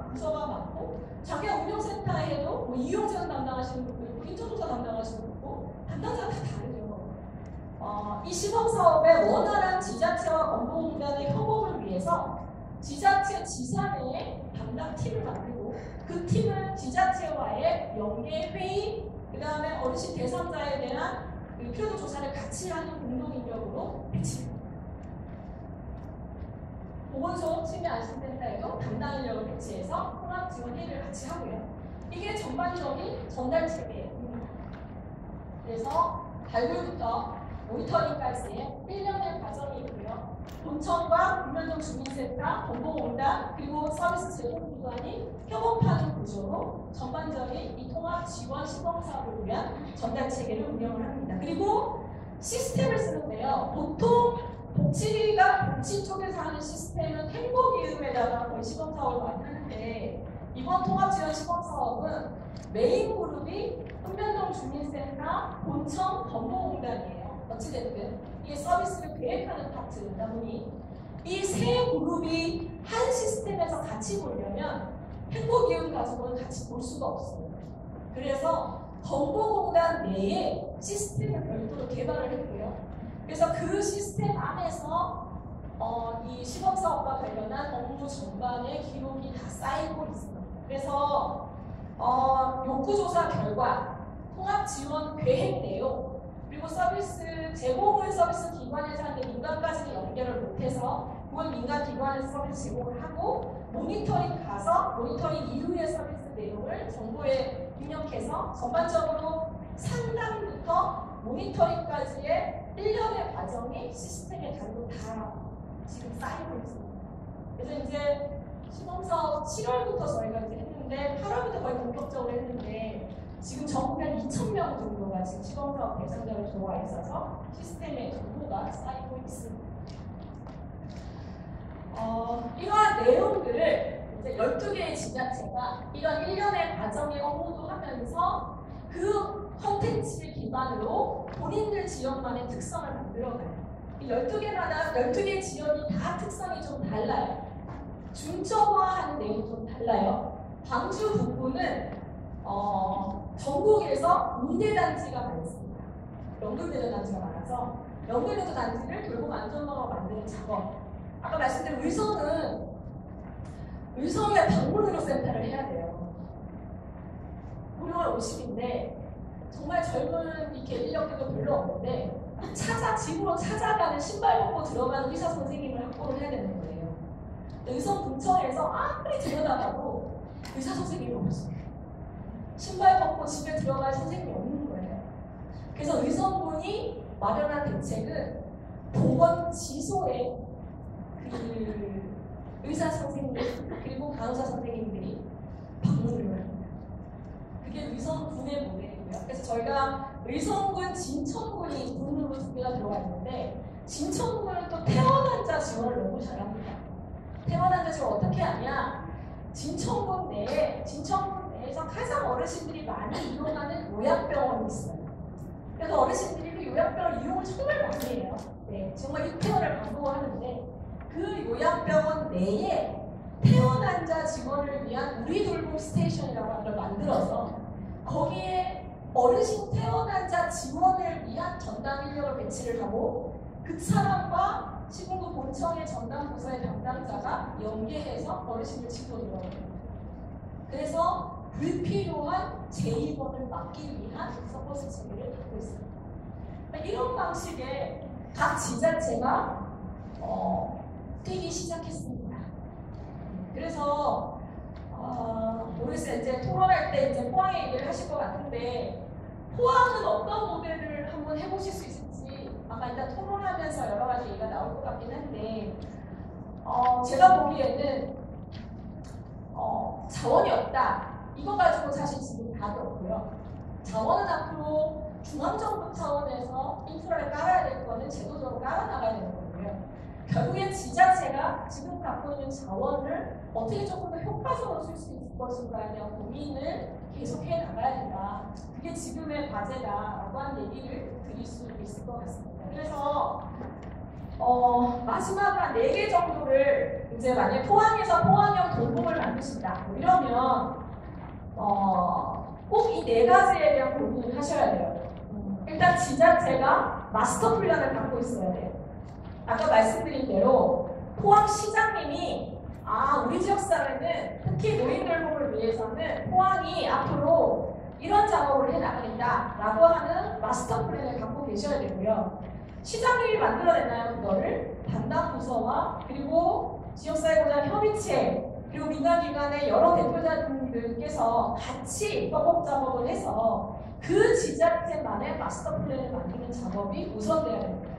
부서가 많고, 자기가 운영센터에도 뭐 이용자를 담당하시는 분도 있고, 인적조사 담당하시는 분도 있고, 담당자가 다 다르죠. 이 시범사업의 원활한 지자체와 건보공단의 협업을 위해서 지자체 지사 내에 담당팀을 만들고, 그 팀을 지자체와의 연계 회의, 그 다음에 어르신 대상자에 대한 그 필요도 조사를 같이 하는 공동인력으로 배치합니다. 보건소 치매안심센터에도 담당 인력을 배치해서 통합 지원 회의를 같이 하고요. 이게 전반적인 전달 체계입니다. 그래서 발굴부터 모니터링까지의 1년의 과정이 있고요. 본청과 불면동 주민센터, 건보공단, 그리고 서비스 제공기관이 협업하는 구조로 전반적인 이 통합 지원 시범사업을 위한 전달 체계를 운영을 합니다. 그리고 시스템을 쓰는데요. 보통 복지 쪽에서 하는 시스템은 행복이음에다가 거의 시범사업을 많이 하는데, 이번 통합지원 시범사업은 메인 그룹이 흑면동 주민센터, 본청, 건보공단이에요. 어찌됐든 이게 서비스를 계획하는 파트다 보니 이 세 그룹이 한 시스템에서 같이 보려면 행복이음 가지고는 같이 볼 수가 없어요. 그래서 건보공단 내에 시스템을 별도로 개발을 했고요. 그래서 그 시스템 안에서 이 시범사업과 관련한 업무 전반의 기록이 다 쌓이고 있습니다. 그래서 욕구조사 결과, 통합지원 계획 내용, 그리고 제공을 서비스 기관에서 하는데 민간까지는 연결을 못해서 그건 민간 기관에서 서비스 제공을 하고, 모니터링 가서 모니터링 이후의 서비스 내용을 정보에 입력해서 전반적으로 상담부터 모니터링까지의 1년의 과정이 시스템에 다 지금 쌓이고 있습니다. 그래서 이제 시범사업 7월부터 저희가 이제 했는데, 8월부터 거의 본격적으로 했는데, 지금 전국에 한 2,000명 정도가 지금 시범사업 대상자로 들어와 있어서 시스템에 정보가 쌓이고 있습니다. 이러한 내용들을 이제 12개의 지자체가 이런 1년의 과정의 업무도 하면서 그 컨텐츠를 기반으로 본인들 지역만의 특성을 만들어가요. 이 12개 지역이 다 특성이 좀 달라요. 중점화하는 내용이 좀 달라요. 광주 북부는 전국에서 임대단지가 많습니다. 연결대전단지가 많아서 연결대전단지를 돌봄 안전망으로 만드는 작업. 아까 말씀드린 의성에 방문의료센터를 해야 돼요. 고령을 50인데 정말 젊은 이렇게 인력들도 별로 없는데 집으로 찾아가는, 신발 벗고 들어가는 의사 선생님을 확보를 해야 되는 거예요. 의성 분청에서 아무리 들여다봐도 의사 선생님이 없어요. 신발 벗고 집에 들어갈 선생님이 없는 거예요. 그래서 의성군이 마련한 대책은 보건지소에 그 의사 선생님 그리고 간호사 선생님들이 방문을 합니다. 그게 의성군의 모델이고요. 그래서 저희가 의성군, 진천군이 군으로 두 개가 들어가 있는데, 진천군은 또 퇴원환자 지원을 너무 잘합니다. 퇴원환자 지원 어떻게 하냐? 진천군 내에서 가장 어르신들이 많이 이용하는 요양병원이 있어요. 그래서 어르신들이 그 요양병원 이용을 정말 많이 해요. 네, 정말 입퇴원을 반복하는데, 그 요양병원 내에 퇴원환자 지원을 위한 우리 돌봄 스테이션이라고 하는 걸 만들어서 거기에 어르신 퇴원환자 지원을 위한 전담 인력을 배치를 하고, 그 사람과 시군구 본청의 전담 부서의 담당자가 연계해서 어르신을 치고 들어갑니다. 그래서 불필요한 재입원을 막기 위한 서포트 체계를 갖고 있습니다. 이런 방식의 각 지자체가 뛰기 시작했습니다. 그래서 모르겠어요. 이제 토론할 때 이제 포항의 얘기를 하실 것 같은데, 포항은 어떤 모델을 한번 해보실 수 있을지 아마 일단 토론하면서 여러 가지 얘기가 나올 것 같긴 한데, 제가 보기에는 자원이 없다. 이거 가지고 사실 지금 답이 없고요. 자원은 앞으로 중앙정부 차원에서 인프라를 깔아야 될 거는 제도적으로 깔아나가야 되는 거고요. 결국엔 지자체가 지금 갖고 있는 자원을 어떻게 조금 더 효과적으로 쓸 수 있을까? 것인가에 대한 고민을 계속해 나가야 된다. 그게 지금의 과제다라고 하는 얘기를 드릴 수 있을 것 같습니다. 그래서 마지막으로 한 4개 정도를 이제 만약에 포항에서 포항형 동봉을 만드신다. 이러면 꼭 이 4가지에 대한 고민을 하셔야 돼요. 일단 지자체가 마스터 플랜을 갖고 있어야 돼요. 아까 말씀드린 대로 포항시장님이 우리 지역 사회는 특히 노인돌봄을 위해서는 포항이 앞으로 이런 작업을 해나가겠다라고 하는 마스터 플랜을 갖고 계셔야 되고요. 시장님이 만들어냈나요? 그거를 담당 부서와 그리고 지역사회보장 협의체 그리고 민간기관의 여러 대표자분들께서 같이 협업 작업을 해서 그 지자체만의 마스터 플랜을 만드는 작업이 우선돼야 됩니다.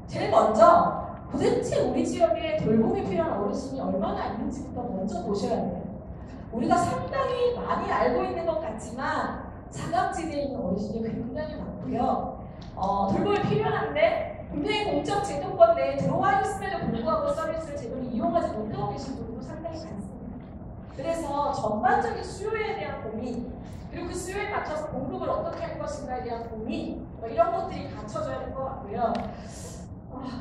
제일 먼저 도대체 우리 지역에 돌봄이 필요한 어르신이 얼마나 있는지부터 먼저 보셔야 돼요. 우리가 상당히 많이 알고 있는 것 같지만 사각지대에 있는 어르신이 굉장히 많고요. 돌봄이 필요한데 분명히 공적 제도권 내에 들어와 있음에도 불구하고 서비스를 제대로 이용하지 못하고 계신 분도 상당히 많습니다. 그래서 전반적인 수요에 대한 고민 그리고 그 수요에 맞춰서 공급을 어떻게 할 것인가에 대한 고민 이런 것들이 갖춰져야 될 것 같고요.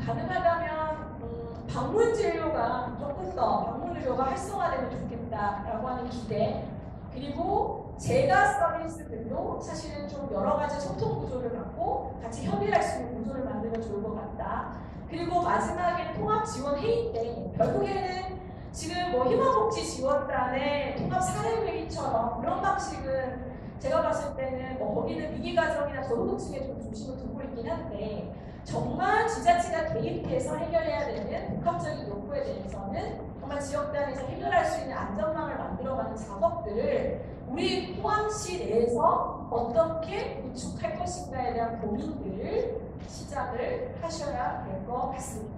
가능하다면 방문 진료가 조금 더 방문 의료가 활성화되면 좋겠다라고 하는 기대 그리고 재가 서비스들도 사실은 좀 여러 가지 소통 구조를 갖고 같이 협의할 수 있는 구조를 만들면 좋을 것 같다. 그리고 마지막에 통합 지원 회의 때 결국에는 지금 희망복지지원단의 통합 사례회의처럼 그런 방식은 제가 봤을 때는 거기는 위기가정이나 저소득층에 좀 중심을 두고 있긴 한데 정말 지자체가 개입해서 해결해야 되는 복합적인 요구에 대해서는 정말 지역단에서 해결할 수 있는 안전망을 만들어가는 작업들을 우리 포항시 내에서 어떻게 구축할 것인가에 대한 고민들을 시작을 하셔야 될 것 같습니다.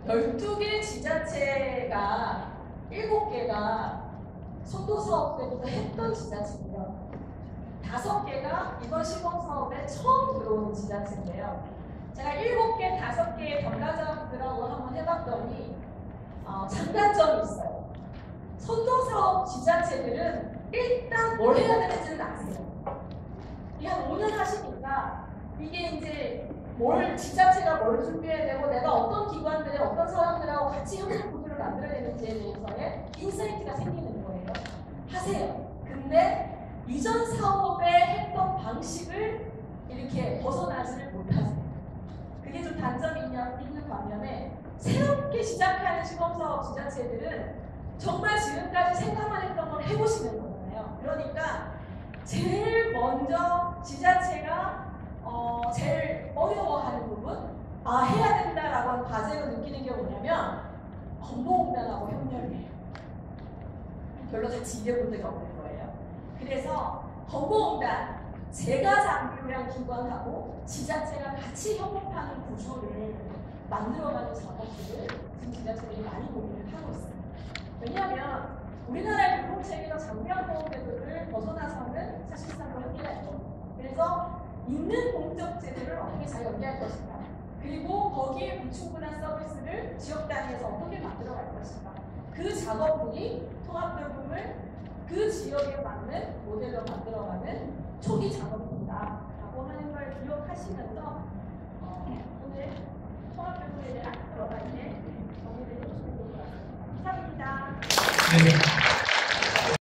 12개 지자체가 7개가 선도사업 때부터 했던 지자체고요. 5개가 이번 시범사업에 처음 들어오는 지자체인데요. 제가 7개, 5개의 전문가들하고 한번 해봤더니 장단점이 있어요. 선도사업 지자체들은 일단 뭘 해야 되는지는 아세요. 한 5년 하시니까 이게 이제 지자체가 뭘 준비해야 되고 내가 어떤 기관들에 어떤 사람들하고 같이 협력 구조를 만들어야 되는지에 대해서의 인사이트가 생기는 거예요. 하세요. 근데 이전 사업에 했던 방식을 이렇게 벗어나지를 못하세요. 그게 좀 단점이 있는 반면에 새롭게 시작하는 시범사업 지자체들은 정말 지금까지 생각만 했던 걸 해보시는 거잖아요. 그러니까 제일 먼저 지자체가 제일 어려워하는 부분 해야 된다라고 하는 과제로 느끼는 게 뭐냐면 건보공단하고 협력을 해요. 별로 같이 일해본 적이 없는 거예요. 그래서 건보공단 제가 장교량 기관하고 지자체가 같이 협업하는 구조를 만들어가는 작업들을 지금 지자체들이 많이 고민을 하고 있어요. 왜냐하면 우리나라의 교통체계에서 장비보험제도를 벗어나서는 사실상 연계하죠. 그래서 있는 공적 제도를 어떻게 잘 연계할 것인가, 그리고 거기에 불충분한 서비스를 지역 단위에서 어떻게 만들어갈 것인가, 그 작업들이 통합돌봄을 그 지역에 맞는 모델로 만들어가는 초기 작업입니다라고 하는 걸 기억하시면서 오늘 통합돌봄에 대한 여러 가지 정리를 해주시면 좋을 것 같습니다. 감사합니다.
네.